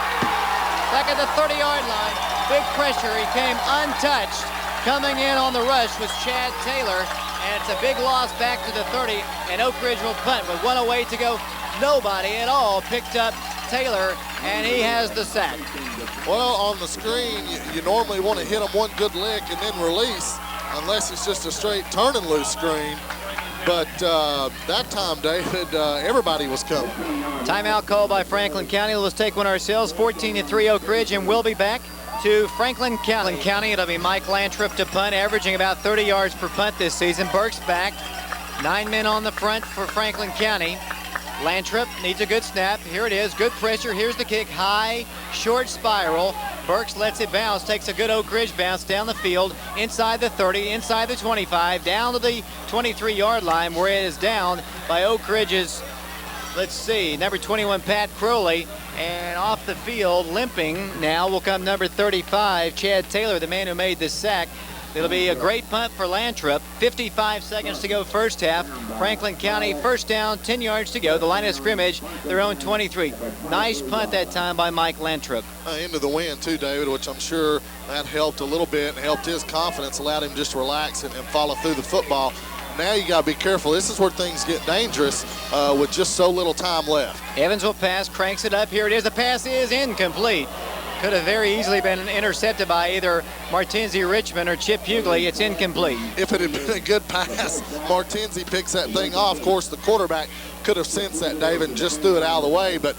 Back at the 30-yard line, big pressure. He came untouched. Coming in on the rush was Chad Taylor, and it's a big loss back to the 30, and Oak Ridge will punt with 1:08 to go. Nobody at all picked up Taylor, and he has the sack. Well, on the screen, you normally want to hit him one good lick and then release, unless it's just a straight turn and loose screen. But that time, David, everybody was coming. Timeout call by Franklin County. Let's take one ourselves. 14-3 Oak Ridge, and we'll be back to Franklin County. It'll be Mike Lantrip to punt, averaging about 30 yards per punt this season. Burke's back. 9 men on the front for Franklin County. Lantrip needs a good snap. Here it is. Good pressure. Here's the kick. High, short spiral. Burks lets it bounce. Takes a good Oak Ridge bounce down the field. Inside the 30, inside the 25, down to the 23-yard line, where it is down by Oak Ridge's, let's see, number 21, Pat Crowley. And off the field, limping now, will come number 35, Chad Taylor, the man who made the sack. It'll be a great punt for Lantrip. 55 seconds to go first half. Franklin County first down, 10 yards to go. The line of scrimmage, their own 23. Nice punt that time by Mike Lantrip. Into the wind too, David, which I'm sure that helped a little bit and helped his confidence, allowed him just to relax and follow through the football. Now you got to be careful. This is where things get dangerous with just so little time left. Evans will pass, cranks it up. Here it is. The pass is incomplete. Could have very easily been intercepted by either Martinzi Richmond or Chip Hughley. It's incomplete. If it had been a good pass, Martinzi picks that thing off. Of course, the quarterback could have sensed that, David, and just threw it out of the way. But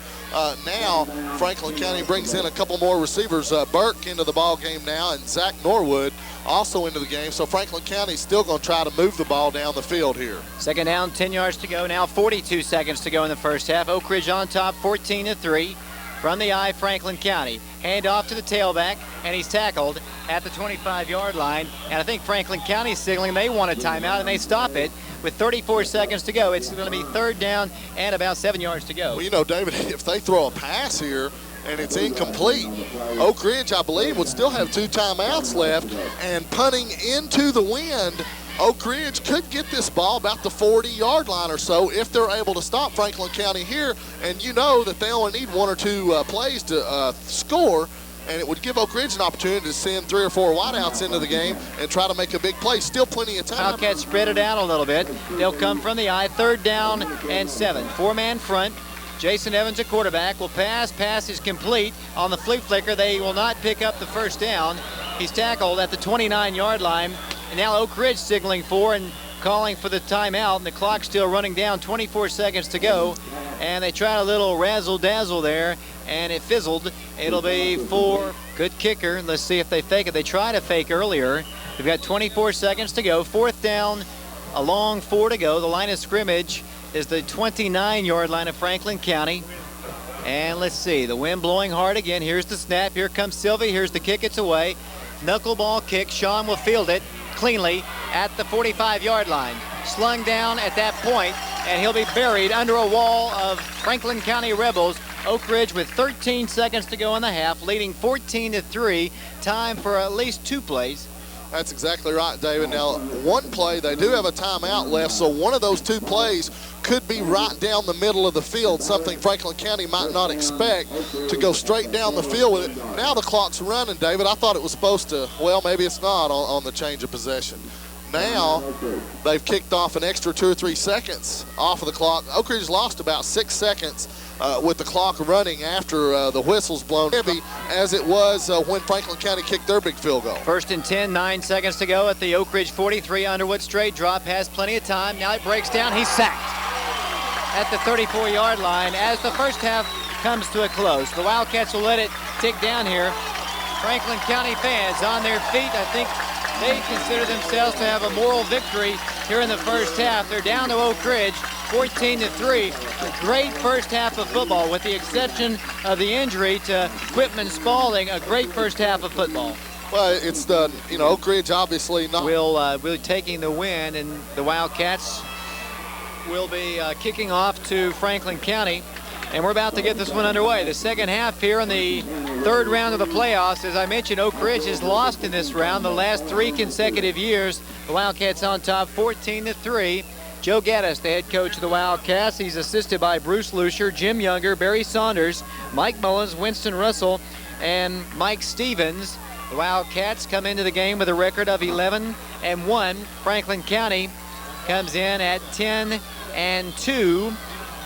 now Franklin County brings in a couple more receivers. Burke into the ball game now, and Zach Norwood also into the game. So Franklin County still going to try to move the ball down the field here. Second down, 10 yards to go. Now 42 seconds to go in the first half. Oak Ridge on top, 14-3. From the eye, Franklin County. Hand off to the tailback, and he's tackled at the 25-yard line. And I think Franklin County's signaling they want a timeout, and they stop it with 34 seconds to go. It's going to be third down and about 7 yards to go. Well, you know, David, if they throw a pass here and it's incomplete, Oak Ridge, I believe, would still have 2 timeouts left, and punting into the wind, Oak Ridge could get this ball about the 40-yard line or so if they're able to stop Franklin County here. And you know that they only need 1 or 2 plays to score, and it would give Oak Ridge an opportunity to send 3 or 4 wideouts into the game and try to make a big play. Still plenty of time. Wildcats spread it out a little bit. They'll come from the eye. Third down and 7. 4-man front. Jason Evans, a quarterback, will pass. Pass is complete. On the flea flicker, they will not pick up the first down. He's tackled at the 29-yard line. And now Oak Ridge signaling for and calling for the timeout, and the clock's still running down, 24 seconds to go. And they tried a little razzle-dazzle there, and it fizzled. It'll be for good kicker. Let's see if they fake it. They tried to fake earlier. We've got 24 seconds to go. Fourth down, a long 4 to go. The line of scrimmage is the 29-yard line of Franklin County. And let's see, the wind blowing hard again. Here's the snap. Here comes Sylvie. Here's the kick. It's away. Knuckleball kick. Sean will field it cleanly at the 45-yard line. Slung down at that point, and he'll be buried under a wall of Franklin County Rebels. Oak Ridge with 13 seconds to go in the half, leading 14-3. Time for at least 2 plays. That's exactly right, David. Now, 1 play, they do have a timeout left, so one of those 2 plays could be right down the middle of the field, something Franklin County might not expect, to go straight down the field with it. Now the clock's running, David. I thought it was supposed to, well, maybe it's not on the change of possession. Now they've kicked off an extra 2 or 3 seconds off of the clock. Oak Ridge lost about 6 seconds with the clock running after the whistle's blown, heavy as it was when Franklin County kicked their big field goal. First and 10, 9 seconds to go at the Oak Ridge 43. Underwood straight drop, has plenty of time. Now it breaks down. He's sacked at the 34-yard line as the first half comes to a close. The Wildcats will let it tick down here. Franklin County fans on their feet. I think they consider themselves to have a moral victory here in the first half. They're down to Oak Ridge, 14-3. A great first half of football, with the exception of the injury to Quitman Spalding. A great first half of football. Well, it's the, Oak Ridge obviously not. We'll be taking the win, and the Wildcats will be kicking off to Franklin County. And we're about to get this one underway. The second half here in the third round of the playoffs. As I mentioned, Oak Ridge has lost in this round the last 3 consecutive years. The Wildcats on top, 14-3. Joe Gaddis, the head coach of the Wildcats. He's assisted by Bruce Lucier, Jim Younger, Barry Saunders, Mike Mullins, Winston Russell, and Mike Stevens. The Wildcats come into the game with a record of 11-1. Franklin County comes in at 10-2.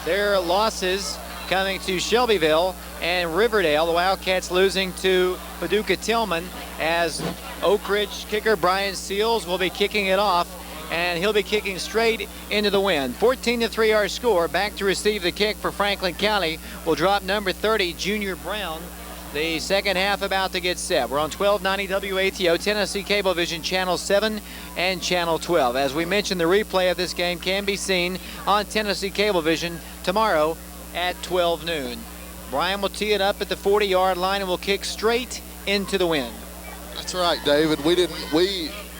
Their losses coming to Shelbyville and Riverdale. The Wildcats losing to Paducah Tillman, as Oak Ridge kicker Brian Seals will be kicking it off, and he'll be kicking straight into the wind. 14-3 our score. Back to receive the kick for Franklin County will drop number 30, Junior Brown. The second half about to get set. We're on 1290 WATO, Tennessee Cablevision Channel 7 and Channel 12. As we mentioned, the replay of this game can be seen on Tennessee Cablevision tomorrow at 12 noon. Brian will tee it up at the 40-yard line and will kick straight into the wind. That's right, David.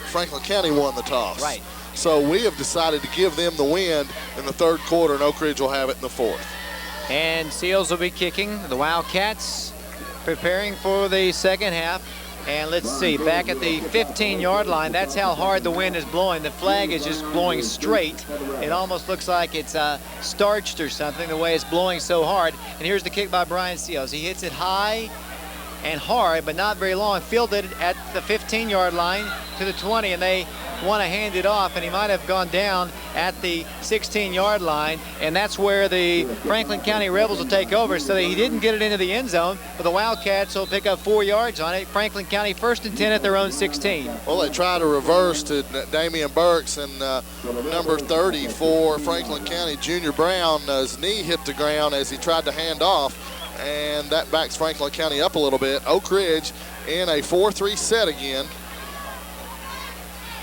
Franklin County won the toss. Right. So we have decided to give them the wind in the third quarter, and Oak Ridge will have it in the fourth. And Seals will be kicking. The Wildcats preparing for the second half. And let's see, back at the 15-yard line, that's how hard the wind is blowing. The flag is just blowing straight. It almost looks like it's starched or something, the way it's blowing so hard. And here's the kick by Brian Seals. He hits it high and hard, but not very long. Fielded at the 15-yard line to the 20, and they want to hand it off, and he might have gone down at the 16-yard line, and that's where the Franklin County Rebels will take over. So he didn't get it into the end zone, but the Wildcats will pick up 4 yards on it. Franklin County 1st and 10 at their own 16. Well, they tried to reverse to Damian Burks, and number 30 for Franklin County, Junior Brown, his knee hit the ground as he tried to hand off, and that backs Franklin County up a little bit. Oak Ridge in a 4-3 set again.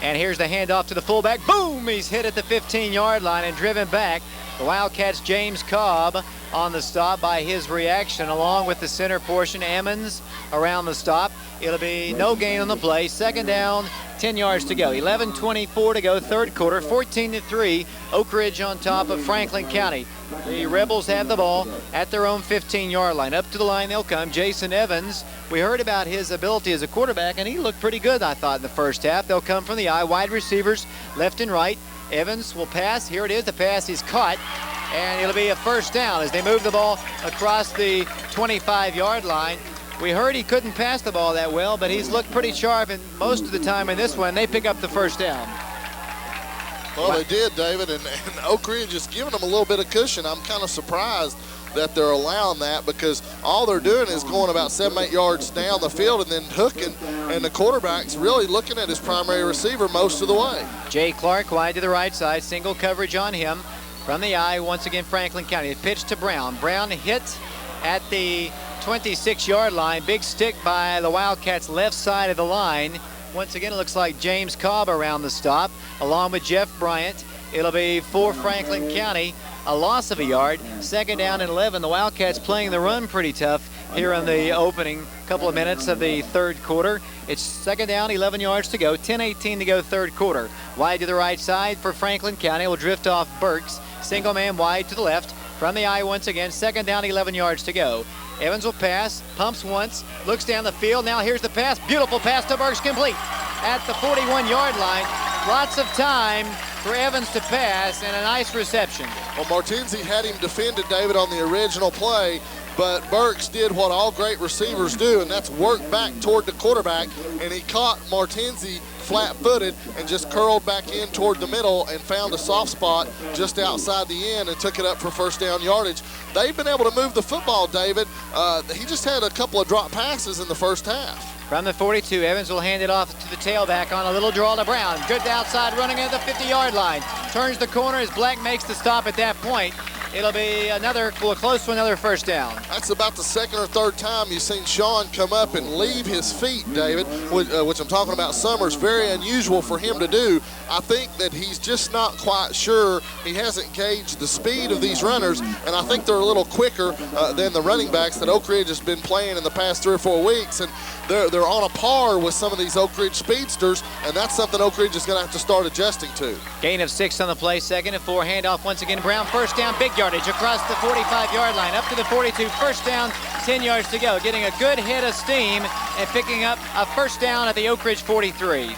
And here's the handoff to the fullback. Boom! He's hit at the 15-yard line and driven back. The Wildcats' James Cobb on the stop by his reaction, along with the center portion, Emmons around the stop. It'll be no gain on the play. 2nd down, 10 yards to go. 11:24 to go, 3rd quarter. 14-3. Oak Ridge on top of Franklin County. The Rebels have the ball at their own 15-yard line. Up to the line they'll come. Jason Evans, we heard about his ability as a quarterback, and he looked pretty good, I thought, in the first half. They'll come from the I. Wide receivers left and right. Evans will pass. Here it is. The pass is caught, and it'll be a 1st down as they move the ball across the 25-yard line. We heard he couldn't pass the ball that well, but he's looked pretty sharp, and most of the time in this one, they pick up the 1st down. Well, they did, David, and Oak Ridge is giving them a little bit of cushion. I'm kind of surprised that they're allowing that, because all they're doing is going about 7-8 yards down the field and then hooking, and the quarterback's really looking at his primary receiver most of the way. Jay Clark wide to the right side, single coverage on him. From the I, once again, Franklin County. The pitch to Brown. Brown hit at the 26-yard line. Big stick by the Wildcats' left side of the line. Once again, it looks like James Cobb around the stop, along with Jeff Bryant. It'll be for Franklin County, a loss of a yard. 2nd down and 11. The Wildcats playing the run pretty tough here in the opening couple of minutes of the 3rd quarter. It's 2nd down, 11 yards to go, 10:18 to go, 3rd quarter. Wide to the right side for Franklin County. Will drift off Burks. Single man wide to the left. From the I once again, 2nd down, 11 yards to go. Evans will pass, pumps once, looks down the field. Now here's the pass. Beautiful pass to Burks, complete at the 41-yard line. Lots of time for Evans to pass, and a nice reception. Well, Martinzi had him defended, David, on the original play, but Burks did what all great receivers do, and that's work back toward the quarterback, and he caught Martinzi flat-footed and just curled back in toward the middle and found a soft spot just outside the end and took it up for 1st down yardage. They've been able to move the football, David. He just had a couple of drop passes in the 1st half. From the 42, Evans will hand it off to the tailback on a little draw to Brown. Good outside running at the 50-yard line. Turns the corner as Black makes the stop at that point. It'll be close to another 1st down. That's about the 2nd or 3rd time you've seen Sean come up and leave his feet, David, which I'm talking about Summers. Very unusual for him to do. I think that he's just not quite sure. He hasn't gauged the speed of these runners, and I think they're a little quicker than the running backs that Oak Ridge has been playing in the past 3 or 4 weeks. And they're on a par with some of these Oak Ridge speedsters, and that's something Oak Ridge is going to have to start adjusting to. Gain of 6 on the play, 2nd and 4. Handoff once again. Brown 1st down, big yardage across the 45-yard line, up to the 42. 1st down, 10 yards to go. Getting a good hit of steam and picking up a 1st down at the Oak Ridge 43.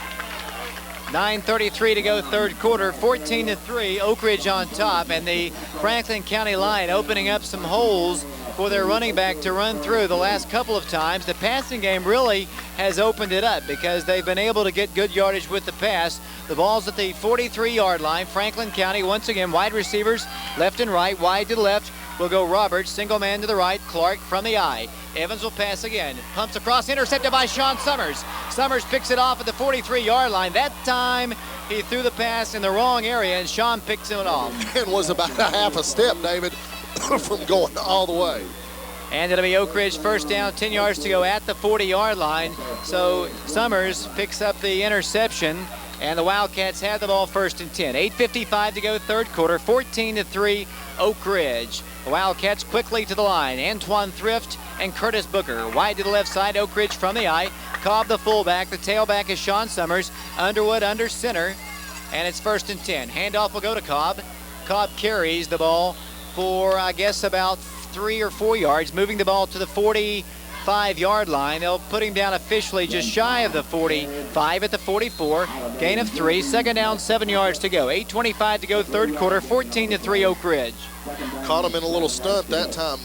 9:33 to go, 3rd quarter. 14-3. Oak Ridge on top, and the Franklin County line opening up some holes for their running back to run through the last couple of times. The passing game really has opened it up because they've been able to get good yardage with the pass. The ball's at the 43-yard line. Franklin County, once again, wide receivers left and right. Wide to the left will go Roberts. Single man to the right. Clark from the I. Evans will pass again. Pumps across, intercepted by Sean Summers. Summers picks it off at the 43-yard line. That time he threw the pass in the wrong area, and Sean picks it off. And was about a half a step, David, from going all the way. And it'll be Oak Ridge 1st down, 10 yards to go at the 40-yard line. So Summers picks up the interception, and the Wildcats have the ball 1st and 10. 8:55 to go, 3rd quarter. 14-3 Oak Ridge. The Wildcats quickly to the line. Antoine Thrift and Curtis Booker. Wide to the left side, Oak Ridge from the I. Cobb the fullback. The tailback is Sean Summers. Underwood under center. And it's 1st and 10. Handoff will go to Cobb. Cobb carries the ball for, I guess, about 3 or 4 yards, moving the ball to the 45-yard line. They'll put him down officially just shy of the 45 at the 44. Gain of 3. Second down, 7 yards to go. 8:25 to go, third quarter. 14-3 Oak Ridge. Caught him in a little stunt that time,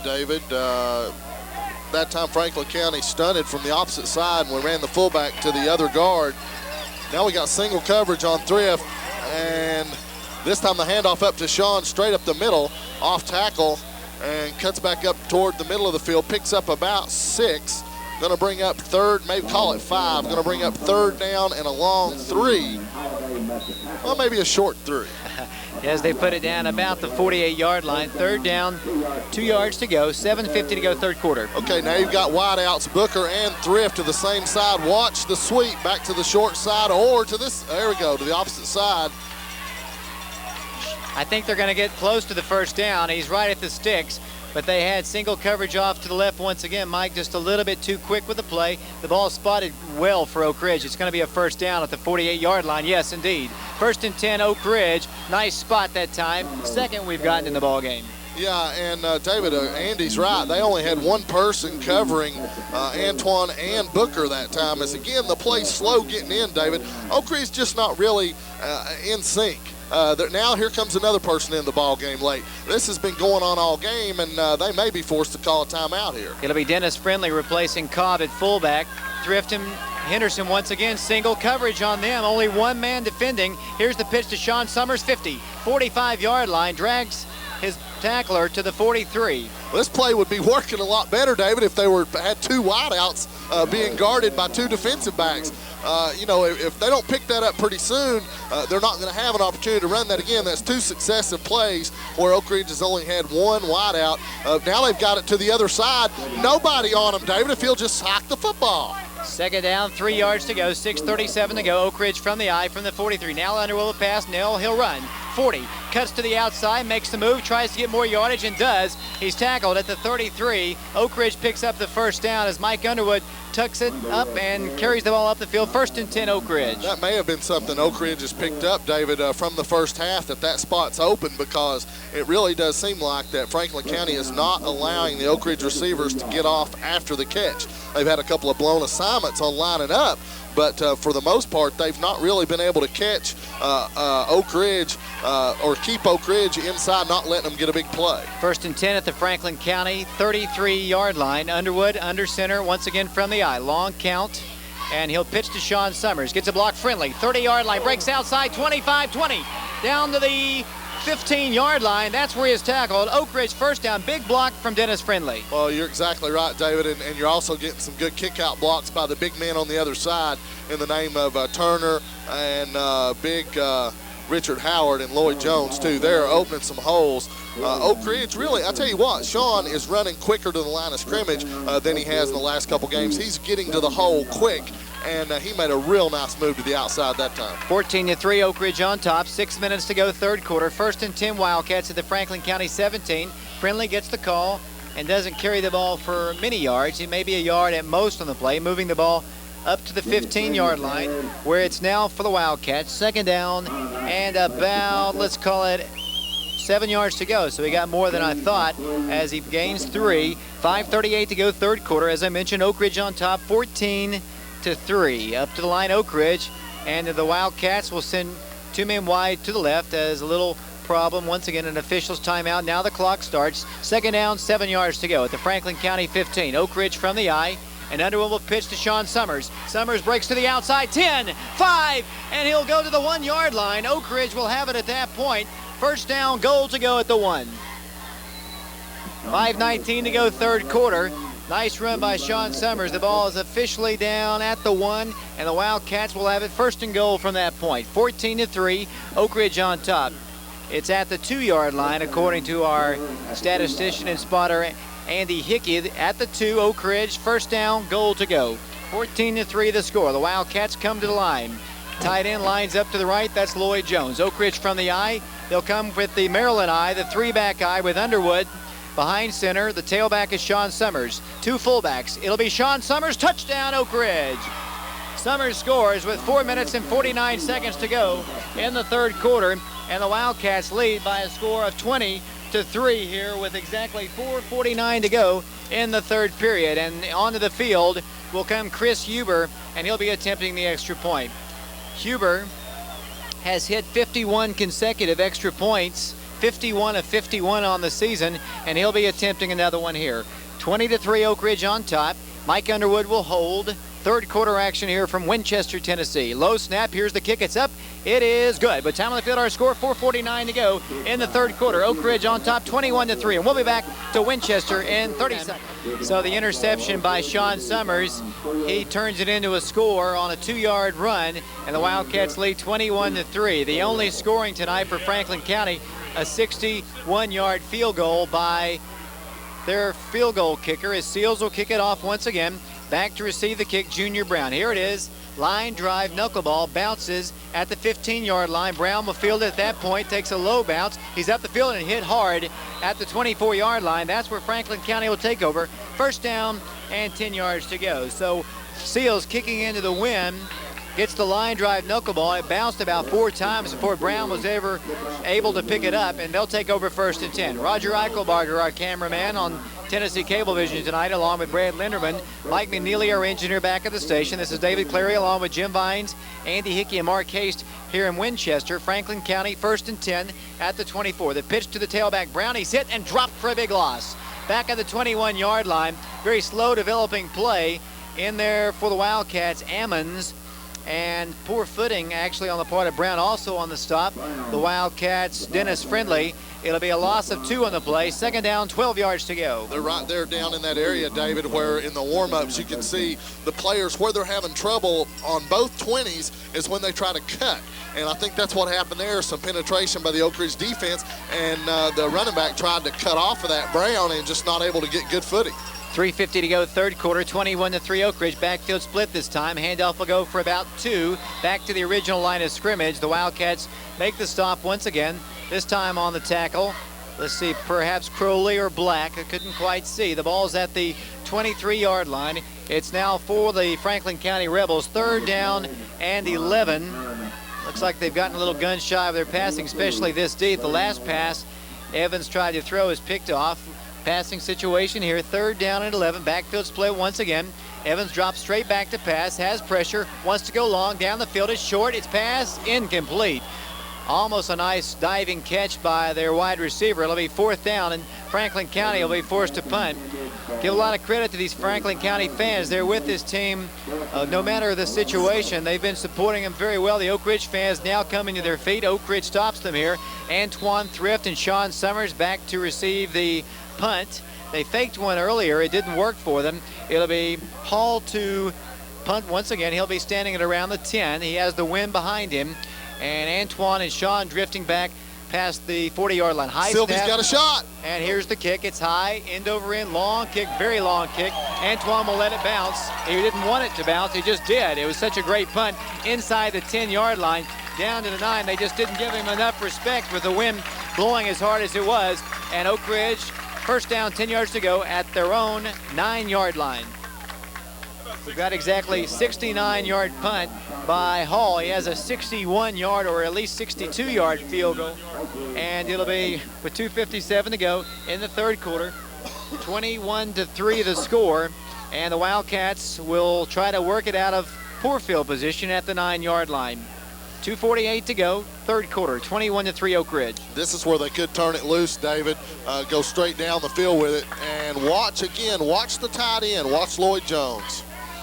David. That time Franklin County stunted from the opposite side, and we ran the fullback to the other guard. Now we got single coverage on Thrift, and this time the handoff up to Sean straight up the middle, off tackle, and cuts back up toward the middle of the field, picks up about 6. Gonna bring up third, maybe call it 5. Gonna bring up third down and a long 3. Well, maybe a short 3. As they put it down about the 48-yard line. Third down, 2 yards to go, 7:50 to go, third quarter. Okay, now you've got wideouts, Booker and Thrift to the same side. Watch the sweep back to the short side or to this, there we go, to the opposite side. I think they're going to get close to the first down. He's right at the sticks, but they had single coverage off to the left once again. Mike just a little bit too quick with the play. The ball spotted well for Oak Ridge. It's going to be a first down at the 48-yard line. Yes, indeed. First and 10, Oak Ridge. Nice spot that time. Second we've gotten in the ball game. Yeah, and David, Andy's right. They only had one person covering Antoine and Booker that time. As again, the play's slow getting in, David. Oak Ridge just not really in sync. Now here comes another person in the ball game late. This has been going on all game, and they may be forced to call a timeout here. It'll be Dennis Friendly replacing Cobb at fullback. Thrift and Henderson once again, single coverage on them. Only one man defending. Here's the pitch to Sean Summers, 50, 45-yard line, drags his tackler to the 43. Well, this play would be working a lot better, David, if they had 2 wideouts being guarded by 2 defensive backs. You know, if they don't pick that up pretty soon, they're not going to have an opportunity to run that again. That's 2 successive plays where Oak Ridge has only had 1 wideout. Now they've got it to the other side. Nobody on them, David, if he'll just hack the football. Second down, 3 yards to go, 6:37 to go. Oak Ridge from the eye from the 43. Now Underwood will pass. Nell, he'll run. 40, cuts to the outside, makes the move, tries to get more yardage, and does. He's tackled at the 33. Oak Ridge picks up the first down as Mike Underwood tucks it up and carries the ball up the field. First and 10, Oak Ridge. That may have been something Oak Ridge has picked up, David, from the first half, that spot's open, because it really does seem like that Franklin County is not allowing the Oak Ridge receivers to get off after the catch. They've had a couple of blown assignments on lining up, but for the most part, they've not really been able to catch Oak Ridge or keep Oak Ridge inside, not letting them get a big play. First and 10 at the Franklin County 33-yard line. Underwood under center once again from the eye. Long count, and he'll pitch to Sean Summers. Gets a block. Friendly, 30-yard line, breaks outside, 25-20, down to the 15-yard line. That's where he is tackled. Oak Ridge first down. Big block from Dennis Friendly. Well, you're exactly right, David, and you're also getting some good kick-out blocks by the big men on the other side in the name of Turner and big Richard Howard and Lloyd Jones, too. They're opening some holes. Oak Ridge, really, I tell you what, Sean is running quicker to the line of scrimmage than he has in the last couple games. He's getting to the hole quick, and he made a real nice move to the outside that time. 14-3, Oak Ridge on top. 6 minutes to go, third quarter. First and 10, Wildcats at the Franklin County 17. Friendly gets the call and doesn't carry the ball for many yards. He may be a yard at most on the play, moving the ball up to the 15-yard line, where it's now for the Wildcats. Second down and about, let's call it, 7 yards to go. So he got more than I thought as he gains 3. 5:38 to go, third quarter. As I mentioned, Oak Ridge on top, 14-3. Up to the line, Oak Ridge, and the Wildcats will send 2 men wide to the left as a little problem. Once again, an official's timeout. Now the clock starts. Second down, 7 yards to go at the Franklin County 15. Oak Ridge from the eye. And Underwood will pitch to Sean Summers. Summers breaks to the outside, 10, 5, and he'll go to the 1-yard line. Oak Ridge will have it at that point. First down, goal to go at the 1. 5:19 to go, third quarter. Nice run by Sean Summers. The ball is officially down at the 1, and the Wildcats will have it first and goal from that point. 14-3, Oak Ridge on top. It's at the 2-yard line, according to our statistician and spotter, Andy Hickey. At the 2, Oak Ridge, first down, goal to go. 14-3 the score. The Wildcats come to the line. Tight end lines up to the right. That's Lloyd Jones. Oak Ridge from the eye. They'll come with the Maryland eye, the 3-back eye with Underwood. Behind center, the tailback is Sean Summers. 2 fullbacks. It'll be Sean Summers. Touchdown, Oak Ridge. Summers scores with 4 minutes and 49 seconds to go in the third quarter, and the Wildcats lead by a score of 21-3 here with exactly 4:49 to go in the third period. And onto the field will come Chris Huber, and he'll be attempting the extra point. Huber has hit 51 consecutive extra points, 51 of 51 on the season, and he'll be attempting another one here. 20-3 Oak Ridge on top. Mike Underwood will hold. Third quarter action here from Winchester, Tennessee. Low snap, here's the kick, it's up. It is good, but time on the field, our score, 4:49 to go in the third quarter. Oak Ridge on top, 21-3, and we'll be back to Winchester in 30 seconds. So the interception by Sean Summers, he turns it into a score on a 2-yard run, and the Wildcats lead 21-3. The only scoring tonight for Franklin County, a 61-yard field goal by their field goal kicker, as Seals will kick it off once again. Back to receive the kick, Junior Brown. Here it is. Line drive, knuckleball, bounces at the 15-yard line. Brown will field it at that point, takes a low bounce. He's up the field and hit hard at the 24-yard line. That's where Franklin County will take over. First down and 10 yards to go. So Seals kicking into the wind, gets the line drive knuckleball. It bounced about 4 times before Brown was ever able to pick it up, and they'll take over first and 10. Roger Eichelbarger, our cameraman on Tennessee Cablevision tonight, along with Brad Linderman. Mike McNeely, our engineer, back at the station. This is David Clary, along with Jim Vines, Andy Hickey, and Mark Haste here in Winchester. Franklin County, first and 10 at the 24. The pitch to the tailback. Brown, he's hit and dropped for a big loss. Back at the 21-yard line. Very slow developing play in there for the Wildcats. Ammons, and poor footing actually on the part of Brown. Also on the stop, the Wildcats, Dennis Friendly. It'll be a loss of 2 on the play. Second down, 12 yards to go. They're right there down in that area, David, where in the warm-ups you can see the players where they're having trouble on both 20s is when they try to cut. And I think that's what happened there, some penetration by the Oak Ridge defense, and the running back tried to cut off of that Brown and just not able to get good footing. 3:50 to go, third quarter, 21-3 Oak Ridge. Backfield split this time. Handoff will go for about 2. Back to the original line of scrimmage. The Wildcats make the stop once again. This time on the tackle. Let's see, perhaps Crowley or Black. I couldn't quite see. The ball's at the 23-yard line. It's now for the Franklin County Rebels. Third down and 11. Looks like they've gotten a little gun shy of their passing, especially this deep. The last pass Evans tried to throw is picked off. Passing situation here, third down and 11. Backfield split once again. Evans drops straight back to pass, has pressure, wants to go long, down the field, it's short, it's pass, incomplete. Almost a nice diving catch by their wide receiver. It'll be fourth down, and Franklin County will be forced to punt. Give a lot of credit to these Franklin County fans. They're with this team no matter the situation. They've been supporting them very well. The Oak Ridge fans now coming to their feet. Oak Ridge stops them here. Antoine Thrift and Sean Summers back to receive the punt. They faked one earlier. It didn't work for them. It'll be Hall to punt once again. He'll be standing at around the 10. He has the wind behind him. And Antoine and Sean drifting back past the 40-yard line. High Sylvie's snap. got a shot. And here's the kick. It's high, end over end, long kick, very long kick. Antoine will let it bounce. He didn't want it to bounce. He just did. It was such a great punt inside the 10-yard line, down to the 9. They just didn't give him enough respect with the wind blowing as hard as it was. And Oak Ridge, first down, 10 yards to go at their own 9-yard line. We've got exactly 69-yard punt by Hall. He has a 61-yard or at least 62-yard field goal. And it'll be with 2:57 to go in the third quarter. 21-3 the score. And the Wildcats will try to work it out of poor field position at the 9-yard line. 2:48 to go, third quarter, 21-3 Oak Ridge. This is where they could turn it loose, David, go straight down the field with it. And watch the tight end, watch Lloyd Jones.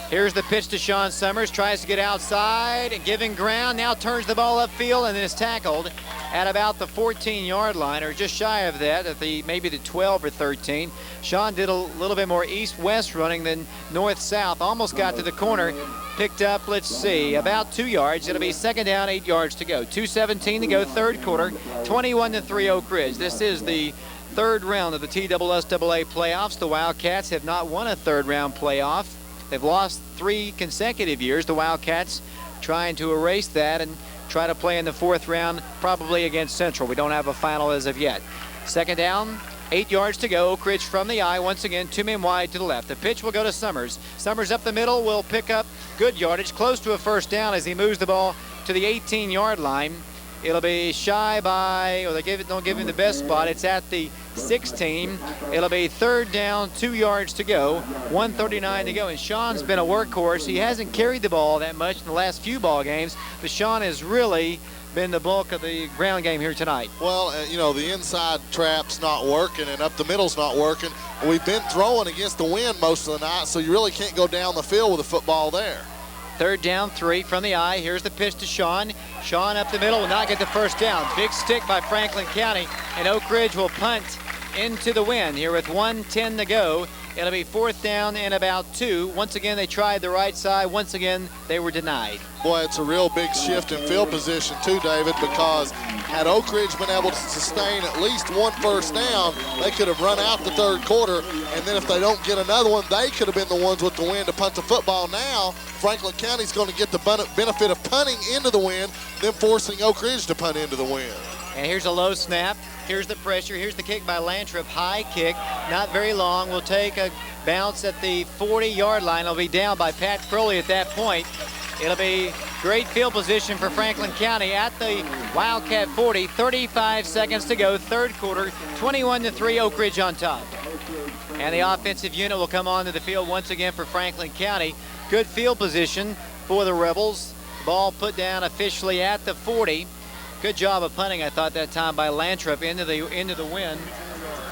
Here's the pitch to Sean Summers, tries to get outside and giving ground, now turns the ball upfield and then is tackled at about the 14-yard line, or just shy of that, at maybe the 12 or 13. Sean did a little bit more east-west running than north-south, almost got to the corner, picked up, let's see, about 2 yards. It'll be second down, 8 yards to go. 2:17 to go, third quarter, 21-3 Oak Ridge. This is the third round of the TSSAA playoffs. The Wildcats have not won a third-round playoff. They've lost 3 consecutive years. The Wildcats trying to erase that and try to play in the fourth round, probably against Central. We don't have a final as of yet. Second down, 8 yards to go. Oak Ridge from the eye. Once again, 2 men wide to the left. The pitch will go to Summers. Summers up the middle will pick up good yardage, close to a first down as he moves the ball to the 18-yard line. It'll be shy by, or don't give him the best spot. It's at the 16. It'll be 3rd down, 2 yards to go, 1:39 to go. And Sean's been a workhorse. He hasn't carried the ball that much in the last few ball games, but Sean has really been the bulk of the ground game here tonight. Well, you know, the inside trap's not working and up the middle's not working. We've been throwing against the wind most of the night, so you really can't go down the field with a football there. 3rd down, 3 from the eye. Here's the pitch to Sean. Sean up the middle will not get the first down. Big stick by Franklin County, and Oak Ridge will punt into the wind here with 1:10 to go. It'll be 4th down and about 2. Once again, they tried the right side. Once again, they were denied. Boy, it's a real big shift in field position too, David, because had Oak Ridge been able to sustain at least 1 first down, they could have run out the 3rd quarter, and then if they don't get another one, they could have been the ones with the win to punt the football. Now, Franklin County's going to get the benefit of punting into the wind, then forcing Oak Ridge to punt into the wind. And here's a low snap. Here's the pressure. Here's the kick by Lantrip. High kick, not very long. Will take a bounce at the 40-yard line. It'll be down by Pat Crowley at that point. It'll be great field position for Franklin County at the Wildcat 40. 35 seconds to go, 3rd quarter. 21-3, Oak Ridge on top. And the offensive unit will come onto the field once again for Franklin County. Good field position for the Rebels. Ball put down officially at the 40. Good job of punting, I thought, that time by Lantrip into the wind.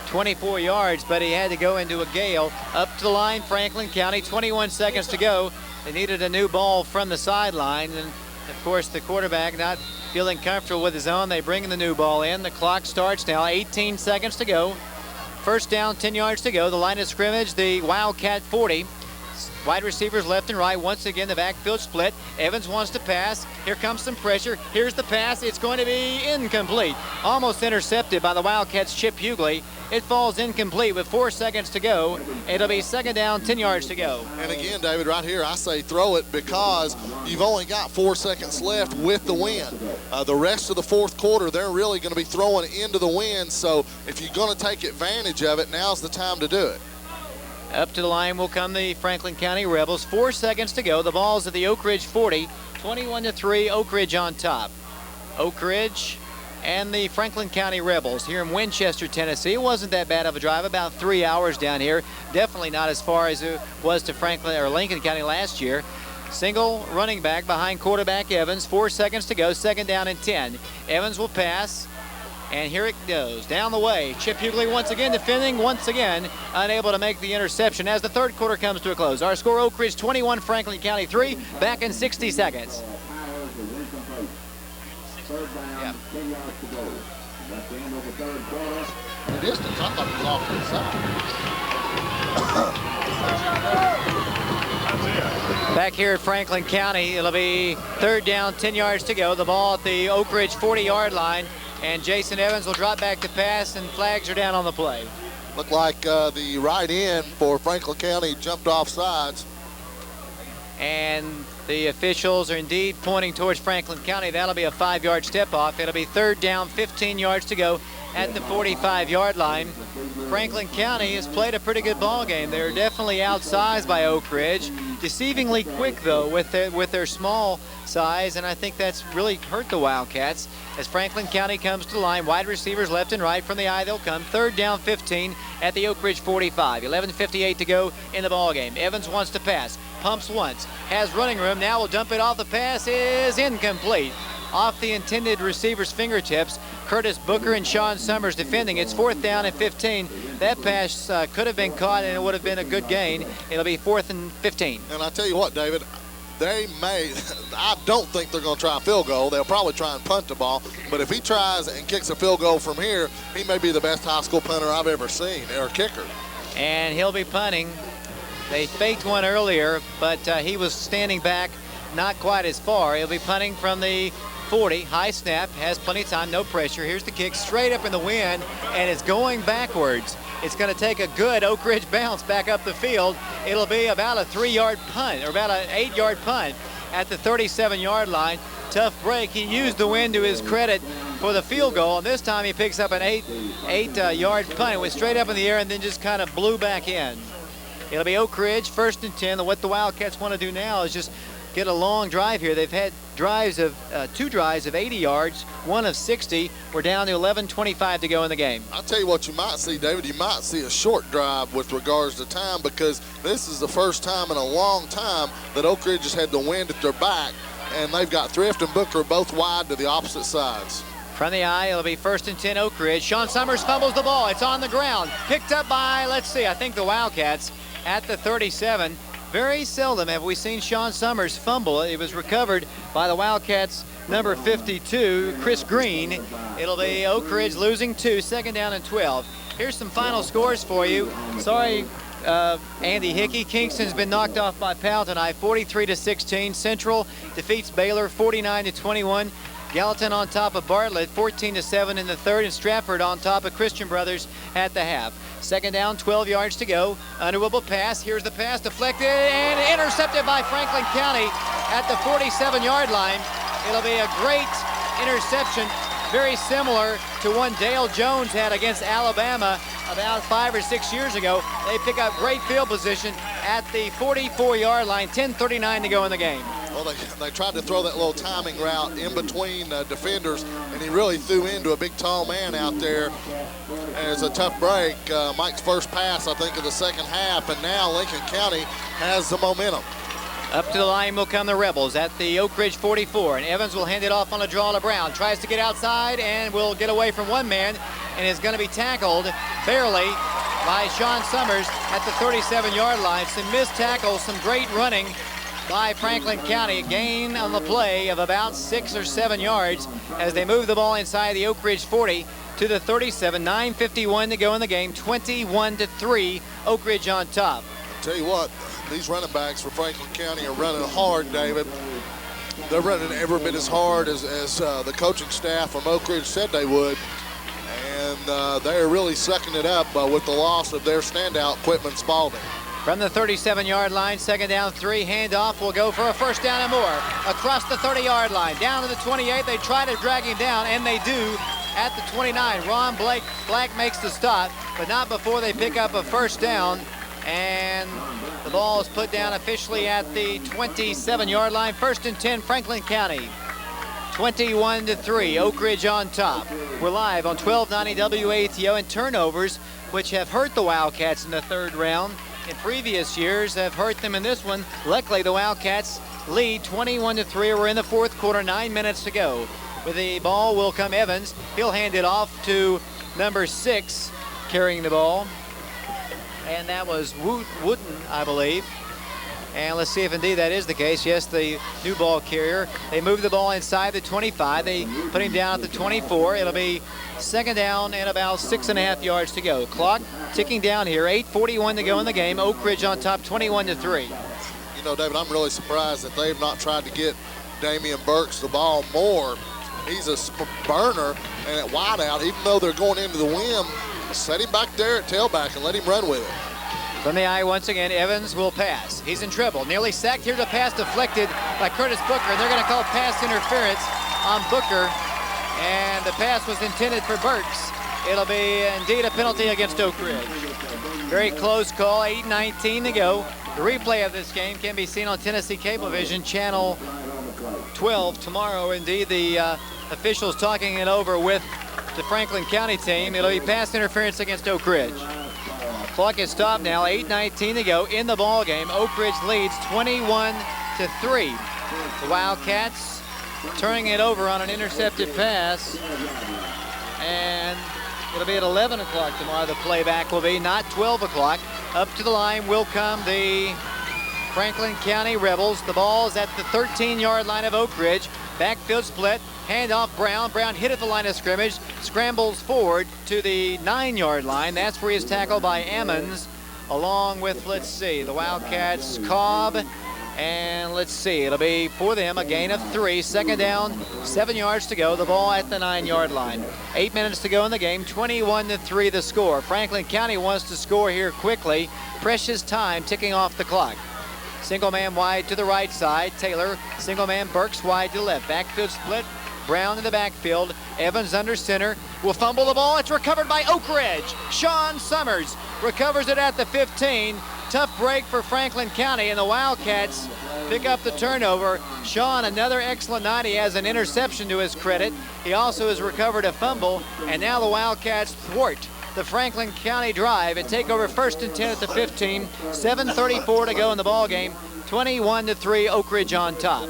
24 yards, but he had to go into a gale. Up to the line, Franklin County, 21 seconds to go. They needed a new ball from the sideline, and of course the quarterback not feeling comfortable with his own. They bring the new ball in. The clock starts now, 18 seconds to go. 1st down, 10 yards to go. The line of scrimmage, the Wildcat 40. Wide receivers left and right. Once again, the backfield split. Evans wants to pass. Here comes some pressure. Here's the pass. It's going to be incomplete. Almost intercepted by the Wildcats' Chip Hughley. It falls incomplete with 4 seconds to go. It'll be 2nd down, 10 yards to go. And again, David, right here, I say throw it because you've only got 4 seconds left with the wind. The rest of the 4th quarter, they're really going to be throwing into the wind. So if you're going to take advantage of it, now's the time to do it. Up to the line will come the Franklin County Rebels. 4 seconds to go. The ball's at the Oak Ridge 40. 21-3, Oak Ridge on top. Oak Ridge and the Franklin County Rebels here in Winchester, Tennessee. It wasn't that bad of a drive, about 3 hours down here. Definitely not as far as it was to Franklin or Lincoln County last year. Single running back behind quarterback Evans. 4 seconds to go, 2nd down and 10. Evans will pass. And here it goes, down the way. Chip Hughley once again defending, once again unable to make the interception as the 3rd quarter comes to a close. Our score, Oak Ridge 21, Franklin County 3, back in 60 seconds. Yeah. The distance, I thought it was off to the side. Back here at Franklin County, it'll be 3rd down, 10 yards to go. The ball at the Oak Ridge 40-yard line. And Jason Evans will drop back to pass, and flags are down on the play. Looked like the right end for Franklin County jumped off sides. And the officials are indeed pointing towards Franklin County. That'll be a 5-yard step off. It'll be 3rd down, 15 yards to go at the 45-yard line. Franklin County has played a pretty good ball game. They're definitely outsized by Oak Ridge. Deceivingly quick, though, with their small size, and I think that's really hurt the Wildcats. As Franklin County comes to the line, wide receivers left and right. From the eye they'll come. 3rd down, 15 at the Oak Ridge 45. 11:58 to go in the ball game. Evans wants to pass. Pumps once. Has running room. Now will dump it off. The pass is incomplete. Off the intended receiver's fingertips. Curtis Booker and Sean Summers defending. It's 4th down and 15. That pass could have been caught, and it would have been a good gain. It'll be 4th and 15. And I tell you what, David, I don't think they're going to try a field goal. They'll probably try and punt the ball. But if he tries and kicks a field goal from here, he may be the best high school punter I've ever seen, or kicker. And he'll be punting. They faked one earlier, but he was standing back not quite as far. He'll be punting from the 40, high snap, has plenty of time, no pressure. Here's the kick, straight up in the wind, and it's going backwards. It's going to take a good Oak Ridge bounce back up the field. It'll be about a 3-yard punt, or about an 8-yard punt at the 37-yard line. Tough break. He used the wind to his credit for the field goal, and this time he picks up an 8-yard punt. It went straight up in the air and then just kind of blew back in. It'll be Oak Ridge, 1st and 10. What the Wildcats want to do now is just get a long drive here. They've had drives of 2 drives of 80 yards, 1 of 60. We're down to 11:25 to go in the game. I'll tell you what you might see, David. You might see a short drive with regards to time, because this is the first time in a long time that Oak Ridge has had the wind at their back, and they've got Thrift and Booker both wide to the opposite sides. From the eye, it'll be 1st and 10 Oak Ridge. Sean Summers fumbles the ball. It's on the ground. Picked up by, let's see, I think the Wildcats at the 37. Very seldom have we seen Sean Summers fumble. It was recovered by the Wildcats' number 52, Chris Green. It'll be Oak Ridge losing 2, 2nd down and 12. Here's some final scores for you. Sorry, Andy Hickey. Kingston's been knocked off by Powell tonight, 43-16. Central defeats Baylor 49-21. Gallatin on top of Bartlett, 14-7 in the 3rd, and Stratford on top of Christian Brothers at the half. 2nd down, 12 yards to go. Underwood pass. Here's the pass deflected and intercepted by Franklin County at the 47-yard line. It'll be a great interception, very similar to one Dale Jones had against Alabama about 5 or 6 years ago. They pick up great field position at the 44-yard line, 10:39 to go in the game. Well, they tried to throw that little timing route in between defenders, and he really threw into a big, tall man out there. And it's a tough break. Mike's first pass, I think, of the second half, and now Lincoln County has the momentum. Up to the line will come the Rebels at the Oak Ridge 44, and Evans will hand it off on a draw to Brown. Tries to get outside and will get away from one man and is going to be tackled barely by Sean Summers at the 37-yard line. Some missed tackles, some great running by Franklin County. A gain on the play of about 6 or 7 yards as they move the ball inside the Oak Ridge 40 to the 37. 9:51 to go in the game. 21-3, Oak Ridge on top. Tell you what, these running backs for Franklin County are running hard, David. They're running every bit as hard as the coaching staff from Oak Ridge said they would. And they're really sucking it up with the loss of their standout, Quitman Spalding. From the 37-yard line, 2nd down, 3, handoff will go for a 1st down and more. Across the 30-yard line, down to the 28. They try to drag him down, and they do at the 29. Ron Black makes the stop, but not before they pick up a 1st down. And the ball is put down officially at the 27-yard line. 1st and 10, Franklin County. 21-3, Oak Ridge on top. We're live on 1290 WATO, and turnovers, which have hurt the Wildcats in the 3rd round in previous years, have hurt them in this one. Luckily, the Wildcats lead 21-3. We're in the 4th quarter, 9 minutes to go. With the ball will come Evans. He'll hand it off to number 6 carrying the ball. And that was Wooten, I believe. And let's see if indeed that is the case. Yes, the new ball carrier. They move the ball inside the 25. They put him down at the 24. It'll be 2nd down and about 6.5 yards to go. Clock ticking down here. 8:41 to go in the game. Oak Ridge on top, 21-3. You know, David, I'm really surprised that they've not tried to get Damian Burks the ball more. He's a burner, and at wideout, even though they're going into the wind, set him back there at tailback and let him run with it. From the eye once again, Evans will pass. He's in trouble. Nearly sacked. Here's a pass deflected by Curtis Booker. They're going to call pass interference on Booker, and the pass was intended for Burks. It'll be indeed a penalty against Oak Ridge. Very close call. 8:19 to go. The replay of this game can be seen on Tennessee Cablevision, channel 12 tomorrow. Indeed, the officials talking it over with the Franklin County team. It'll be pass interference against Oak Ridge. Clock is stopped now, 8:19 to go in the ball game. Oak Ridge leads 21-3. The Wildcats turning it over on an intercepted pass, and it'll be at 11 o'clock tomorrow. The playback will be, not 12 o'clock. Up to the line will come the Franklin County Rebels. The ball is at the 13-yard line of Oak Ridge. Backfield split. Handoff Brown. Brown hit at the line of scrimmage. Scrambles forward to the 9-yard line. That's where he's tackled by Emmons, along with, let's see, the Wildcats, Cobb. And let's see, it'll be for them a gain of 3. 2nd down, 7 yards to go. The ball at the 9-yard line. 8 minutes to go in the game. 21-3 the score. Franklin County wants to score here quickly. Precious time ticking off the clock. Single man wide to the right side. Taylor, single man Burks wide to the left. Backfield split. Brown in the backfield. Evans under center. Will fumble the ball. It's recovered by Oak Ridge. Sean Summers recovers it at the 15. tough break for Franklin County, and the Wildcats pick up the turnover. Sean, another excellent night. He has an interception to his credit. He also has recovered a fumble, and now the Wildcats thwart the Franklin County drive and take over 1st and 10 at the 15. 7:34 to go in the ball game. 21-3, Oak Ridge on top.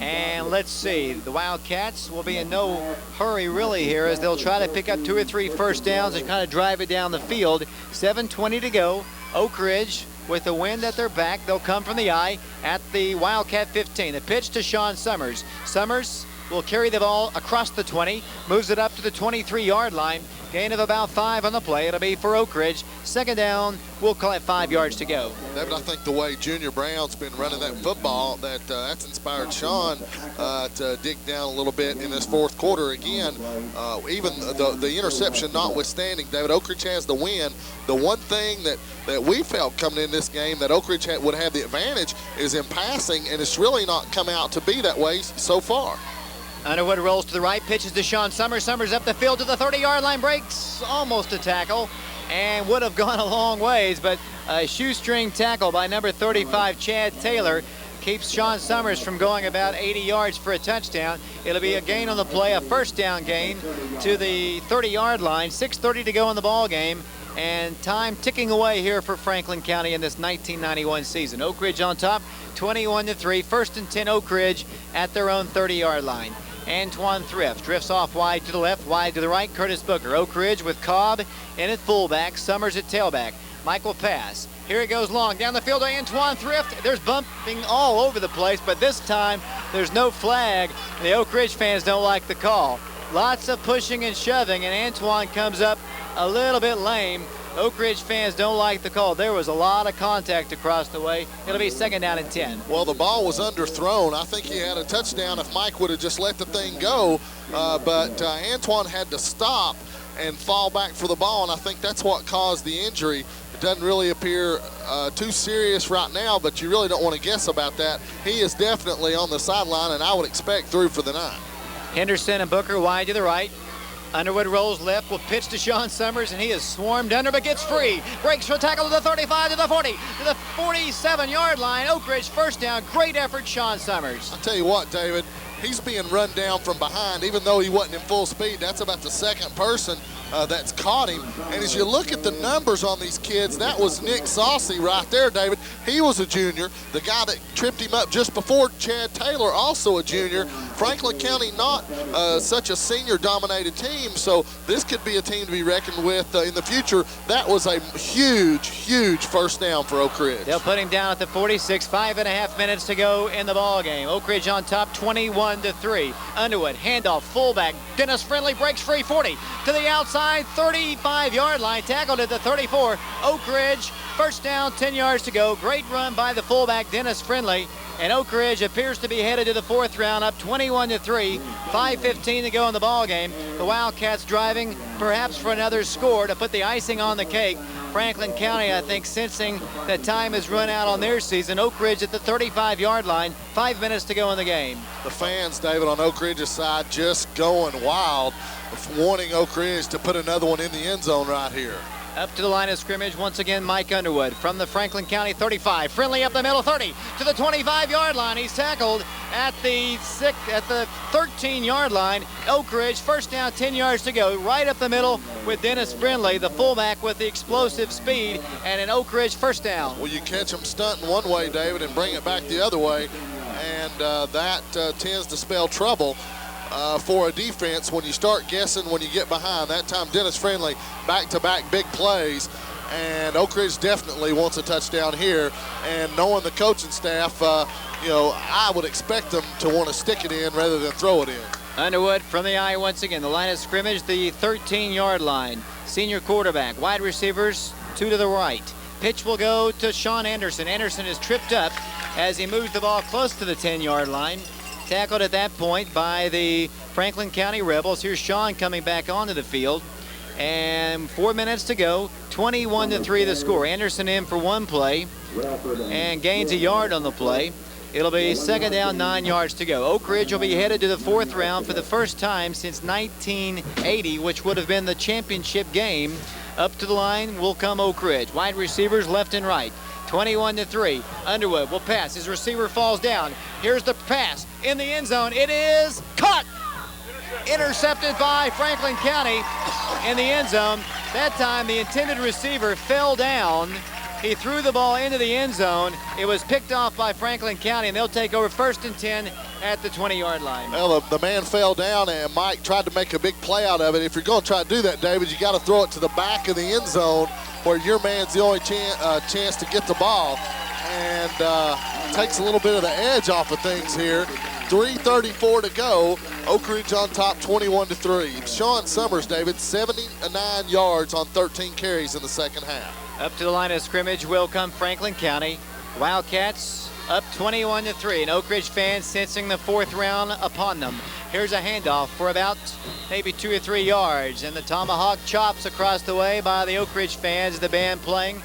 And let's see, the Wildcats will be in no hurry really here as they'll try to pick up 2 or 3 first downs and kind of drive it down the field. 7:20 to go. Oak Ridge with the wind at their back. They'll come from the eye at the Wildcat 15. The pitch to Sean Summers. Summers will carry the ball across the 20, moves it up to the 23-yard line. Gain of about 5 on the play. It'll be for Oak Ridge. 2nd down, we'll call it 5 yards to go. David, I think the way Junior Brown's been running that football, that's inspired Sean to dig down a little bit in this 4th quarter again. Even the interception notwithstanding, David, Oak Ridge has the win. The one thing that we felt coming in this game that Oak Ridge would have the advantage is in passing, and it's really not come out to be that way so far. Underwood rolls to the right, pitches to Sean Summers. Summers up the field to the 30-yard line, breaks almost a tackle, and would have gone a long ways, but a shoestring tackle by number 35, Chad Taylor, keeps Sean Summers from going about 80 yards for a touchdown. It'll be a gain on the play, a 1st down gain to the 30-yard line. 6:30 to go in the ball game, and time ticking away here for Franklin County in this 1991 season. Oak Ridge on top, 21-3. 1st and 10, Oak Ridge at their own 30-yard line. Antoine Thrift drifts off wide to the left, wide to the right. Curtis Booker. Oak Ridge with Cobb in at fullback, Summers at tailback. Michael pass. Here it goes long down the field to Antoine Thrift. There's bumping all over the place, but this time there's no flag. The Oak Ridge fans don't like the call. Lots of pushing and shoving, and Antoine comes up a little bit lame. Oak Ridge fans don't like the call. There was a lot of contact across the way. It'll be 2nd down and 10. Well, the ball was underthrown. I think he had a touchdown if Mike would have just let the thing go, but Antoine had to stop and fall back for the ball, and I think that's what caused the injury. It doesn't really appear too serious right now, but you really don't want to guess about that. He is definitely on the sideline, and I would expect through for the night. Henderson and Booker wide to the right. Underwood rolls left, will pitch to Sean Summers, and he is swarmed under but gets free. Breaks for a tackle to the 35, to the 40, to the 47-yard line. Oak Ridge 1st down. Great effort, Sean Summers. I'll tell you what, David, he's being run down from behind, even though he wasn't in full speed. That's about the 2nd person that's caught him. And as you look at the numbers on these kids, that was Nick Saucy right there, David. He was a junior. The guy that tripped him up just before, Chad Taylor, also a junior. Franklin County not such a senior-dominated team, so this could be a team to be reckoned with in the future. That was a huge, huge 1st down for Oak Ridge. They'll put him down at the 46, 5.5 minutes to go in the ball game. Oak Ridge on top, 21-3. Underwood, handoff, fullback. Dennis Friendly breaks free, 40 to the outside, 35-yard line, tackled at the 34. Oak Ridge, 1st down, 10 yards to go. Great run by the fullback, Dennis Friendly. And Oak Ridge appears to be headed to the 4th round, up 21-3. 5:15 to go in the ball game. The Wildcats driving perhaps for another score to put the icing on the cake. Franklin County, I think, sensing that time has run out on their season. Oak Ridge at the 35-yard line, 5 minutes to go in the game. The fans, David, on Oak Ridge's side just going wild, wanting Oak Ridge to put another one in the end zone right here. Up to the line of scrimmage once again, Mike Underwood from the Franklin County 35. Friendly up the middle, 30 to the 25-yard line. He's tackled at the 13-yard line. Oak Ridge, 1st down, 10 yards to go. Right up the middle with Dennis Friendly, the fullback with the explosive speed, and an Oak Ridge 1st down. Well, you catch them stunting one way, David, and bring it back the other way, and that tends to spell trouble for a defense when you start guessing when you get behind. That time Dennis Friendly back-to-back big plays, and Oak Ridge definitely wants a touchdown here, and knowing the coaching staff, I would expect them to want to stick it in rather than throw it in. Underwood from the eye once again. The line of scrimmage, the 13-yard line. Senior quarterback, wide receivers, 2 to the right. Pitch will go to Sean Anderson. Anderson is tripped up as he moves the ball close to the 10-yard line. Tackled at that point by the Franklin County Rebels. Here's Sean coming back onto the field. And 4 minutes to go, 21-3 the score. Anderson in for one play and gains a yard on the play. It'll be 2nd down, 9 yards to go. Oak Ridge will be headed to the 4th round for the first time since 1980, which would have been the championship game Up to the line will come Oak Ridge. Wide receivers left and right. 21-3. Underwood will pass. His receiver falls down. Here's the pass in the end zone. It is caught. Intercepted by Franklin County in the end zone. That time the intended receiver fell down. He threw the ball into the end zone. It was picked off by Franklin County, and they'll take over 1st and 10 at the 20-yard line. Well, the man fell down, and Mike tried to make a big play out of it. If you're going to try to do that, David, you got to throw it to the back of the end zone where your man's the only chance to get the ball, and takes a little bit of the edge off of things here. 3:34 to go. Oak Ridge on top, 21-3. Sean Summers, David, 79 yards on 13 carries in the second half. Up to the line of scrimmage will come Franklin County. Wildcats up 21-3. And Oak Ridge fans sensing the 4th round upon them. Here's a handoff for about maybe 2 or 3 yards. And the tomahawk chops across the way by the Oak Ridge fans, the band playing.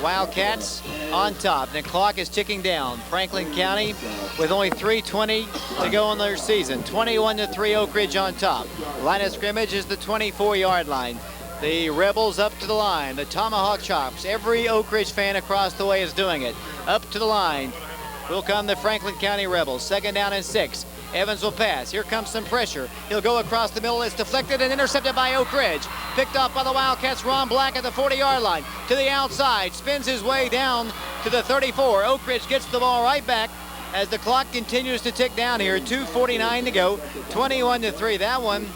Wildcats on top. The clock is ticking down. Franklin County with only 3:20 to go in their season. 21-3 Oak Ridge on top. Line of scrimmage is the 24-yard line. The Rebels up to the line. The tomahawk chops. Every Oak Ridge fan across the way is doing it. Up to the line will come the Franklin County Rebels. 2nd down and 6. Evans will pass. Here comes some pressure. He'll go across the middle. It's deflected and intercepted by Oak Ridge. Picked off by the Wildcats. Ron Black at the 40-yard line. To the outside. Spins his way down to the 34. Oak Ridge gets the ball right back as the clock continues to tick down here. 2:49 to go. 21-3. That one,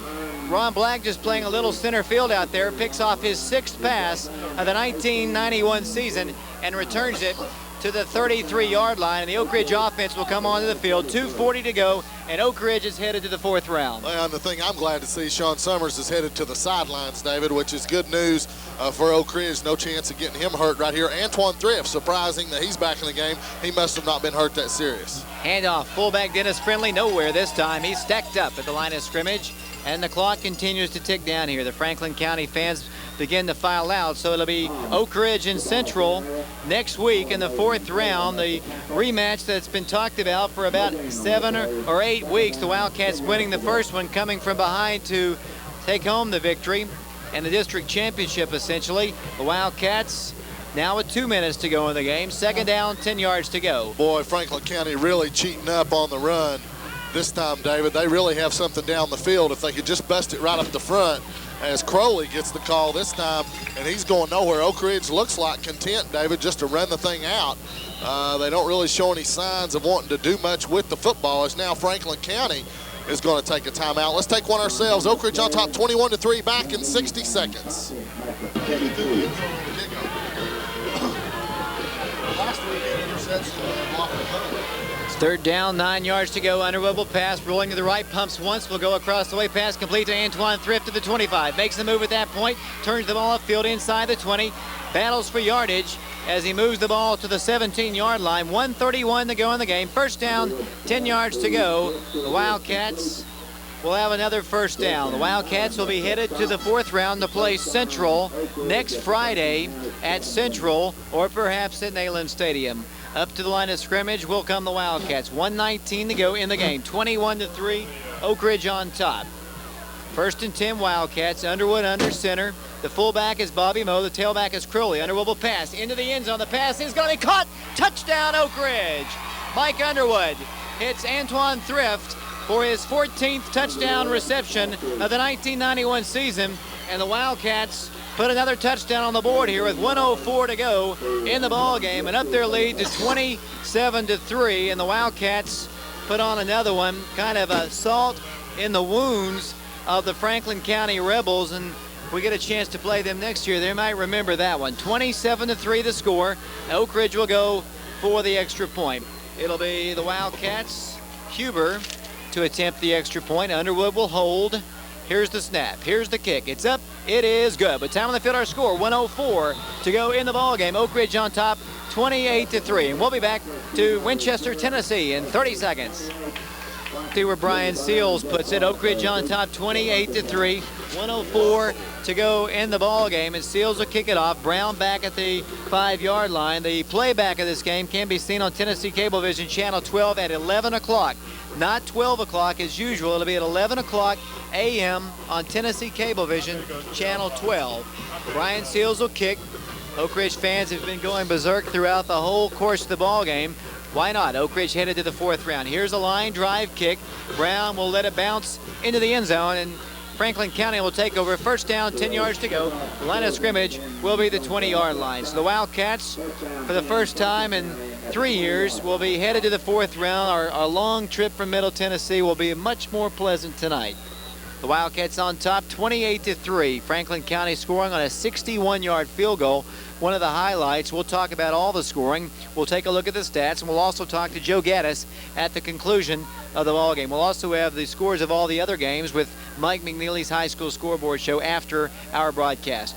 Ron Black just playing a little center field out there. Picks off his 6th pass of the 1991 season and returns it to the 33-yard line, and the Oak Ridge offense will come onto the field. 2:40 to go, and Oak Ridge is headed to the 4th round. Well, and the thing I'm glad to see, Sean Summers is headed to the sidelines, David, which is good news for Oak Ridge. No chance of getting him hurt right here. Antoine Thrift, surprising that he's back in the game. He must have not been hurt that serious. Handoff, fullback Dennis Friendly, nowhere this time. He's stacked up at the line of scrimmage, and the clock continues to tick down here. The Franklin County fans begin to file out, so it'll be Oak Ridge and Central next week in the 4th round. The rematch that's been talked about for about 7 or 8 weeks. The Wildcats winning the first one, coming from behind to take home the victory and the district championship, essentially. The Wildcats now with 2 minutes to go in the game. 2nd down, 10 yards to go. Boy, Franklin County really cheating up on the run this time, David. They really have something down the field if they could just bust it right up the front, as Crowley gets the call this time, and he's going nowhere. Oak Ridge looks like content, David, just to run the thing out. They don't really show any signs of wanting to do much with the football, as now Franklin County is going to take a timeout. Let's take one ourselves. Oak Ridge on top, 21-3, back in 60 seconds. Last week, interception blocked the punt. 3rd down, 9 yards to go. Underwood will pass, rolling to the right, pumps once, will go across the way, pass complete to Antoine Thrift to the 25. Makes the move at that point, turns the ball upfield inside the 20, battles for yardage as he moves the ball to the 17-yard line. 1:31 to go in the game. 1st down, 10 yards to go. The Wildcats will have another 1st down. The Wildcats will be headed to the 4th round to play Central next Friday at Central or perhaps at Neyland Stadium. Up to the line of scrimmage will come the Wildcats. 1:19 to go in the game. 21-3, Oak Ridge on top. 1st and 10 Wildcats. Underwood under center. The fullback is Bobby Moe. The tailback is Crowley. Underwood will pass into the end zone. The pass is going to be caught. Touchdown, Oak Ridge. Mike Underwood hits Antoine Thrift for his 14th touchdown reception of the 1991 season, and the Wildcats put another touchdown on the board here with 1:04 to go in the ball game, and up their lead to 27-3. And the Wildcats put on another one, kind of a salt in the wounds of the Franklin County Rebels, and if we get a chance to play them next year, they might remember that one. 27-3 the score. Oak Ridge will go for the extra point. It'll be the Wildcats, Huber, to attempt the extra point. Underwood will hold. Here's the snap. Here's the kick. It's up. It is good. But time on the field, our score, 1:04 to go in the ball game. Oak Ridge on top, 28-3. And we'll be back to Winchester, Tennessee in 30 seconds. See where Brian Seals puts it. Oak Ridge on top, 28-3. 1:04 to go in the ball game, and Seals will kick it off. Brown back at the 5-yard line. The playback of this game can be seen on Tennessee Cablevision Channel 12 at 11 o'clock. Not 12 o'clock as usual. It'll be at 11 o'clock a.m. on Tennessee Cablevision, Channel 12. Brian Seals will kick. Oak Ridge fans have been going berserk throughout the whole course of the ball game. Why not? Oak Ridge headed to the 4th round. Here's a line drive kick. Brown will let it bounce into the end zone, and Franklin County will take over. First down, 10 yards to go. The line of scrimmage will be the 20-yard line. So the Wildcats, for the first time in 3 years, will be headed to the 4th round. Our long trip from Middle Tennessee will be much more pleasant tonight. The Wildcats on top, 28-3. Franklin County scoring on a 61-yard field goal. One of the highlights. We'll talk about all the scoring. We'll take a look at the stats, and we'll also talk to Joe Gaddis at the conclusion of the ball game. We'll also have the scores of all the other games with Mike McNeely's High School Scoreboard Show after our broadcast.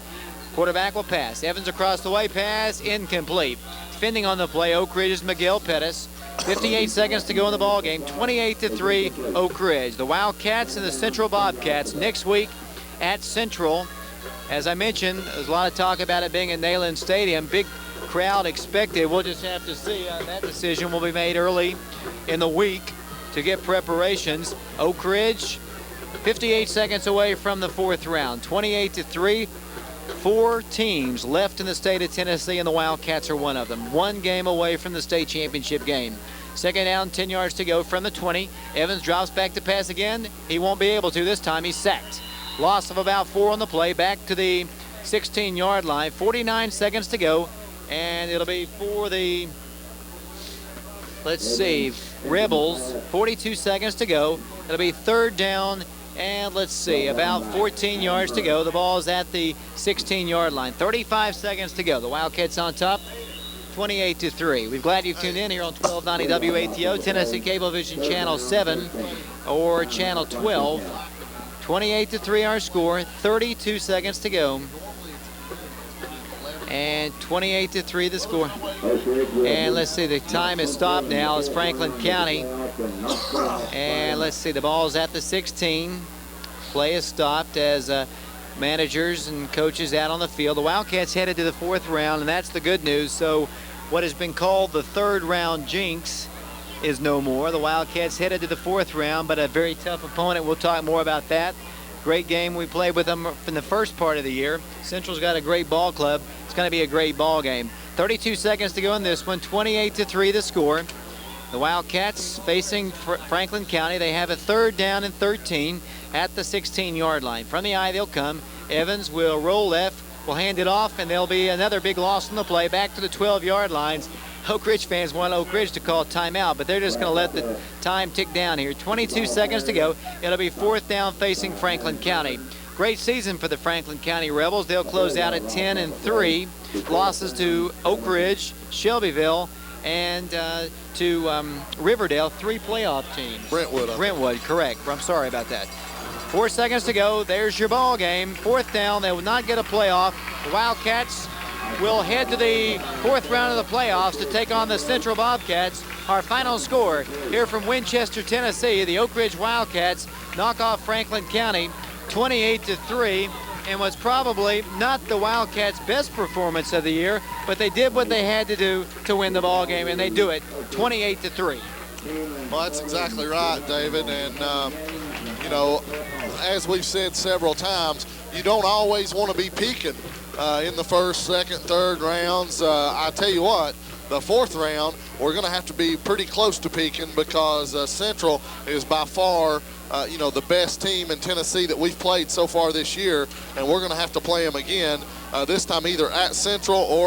Quarterback will pass. Evans across the way, pass incomplete. Defending on the play, Oak Ridge's Miguel Pettis. 58 seconds to go in the ball game. 28-3 Oak Ridge. The Wildcats and the Central Bobcats next week at Central. As I mentioned, there's a lot of talk about it being at Neyland Stadium. Big crowd expected. We'll just have to see. That decision will be made early in the week to get preparations. Oak Ridge, 58 seconds away from the 4th round. 28-3. 4 teams left in the state of Tennessee, and the Wildcats are one of them. 1 game away from the state championship game. Second down, 10 yards to go from the 20. Evans drops back to pass again. He won't be able to this time. He's sacked. Loss of about 4 on the play. Back to the 16-yard line. 49 seconds to go, and it'll be for the, let's see, Rebels. 42 seconds to go. It'll be 3rd down. And let's see, about 14 yards to go. The ball is at the 16-yard line. 35 seconds to go. The Wildcats on top, 28-3. We're glad you've tuned in here on 1290 WATO, Tennessee Cablevision Channel 7 or Channel 12. 28-3 our score. 32 seconds to go. And 28-3 the score. And let's see, the time is stopped now as Franklin County. And let's see, the ball's at the 16. Play is stopped as managers and coaches out on the field. The Wildcats headed to the 4th round, and that's the good news. So what has been called the 3rd round jinx is no more. The Wildcats headed to the 4th round, but a very tough opponent. We'll talk more about that. Great game. We played with them in the first part of the year. Central's got a great ball club. It's going to be a great ball game. 32 seconds to go in this one. 28-3 the score. The Wildcats facing Franklin County. They have a 3rd down and 13 at the 16-yard line. From the eye they'll come. Evans will roll left, will hand it off, and there'll be another big loss on the play back to the 12-yard lines. Oak Ridge fans want Oak Ridge to call timeout, but they're just going to let the time tick down here. 22 seconds to go. It'll be 4th down facing Franklin County. Great season for the Franklin County Rebels. They'll close out at 10-3. Losses to Oak Ridge, Shelbyville, and to Riverdale, 3 playoff teams. Brentwood, correct. I'm sorry about that. 4 seconds to go. There's your ball game. 4th down. They will not get a playoff. The Wildcats will head to the 4th round of the playoffs to take on the Central Bobcats. Our final score here from Winchester, Tennessee. The Oak Ridge Wildcats knock off Franklin County 28-3. And was probably not the Wildcats' best performance of the year, but they did what they had to do to win the ball game, and they do it 28-3. Well, that's exactly right, David. And, you know, as we've said several times, you don't always want to be peaking in the 1st, 2nd, 3rd rounds. I tell you what, the 4th round, we're going to have to be pretty close to peaking because Central is by far you know, the best team in Tennessee that we've played so far this year, and we're going to have to play them again, this time either at Central or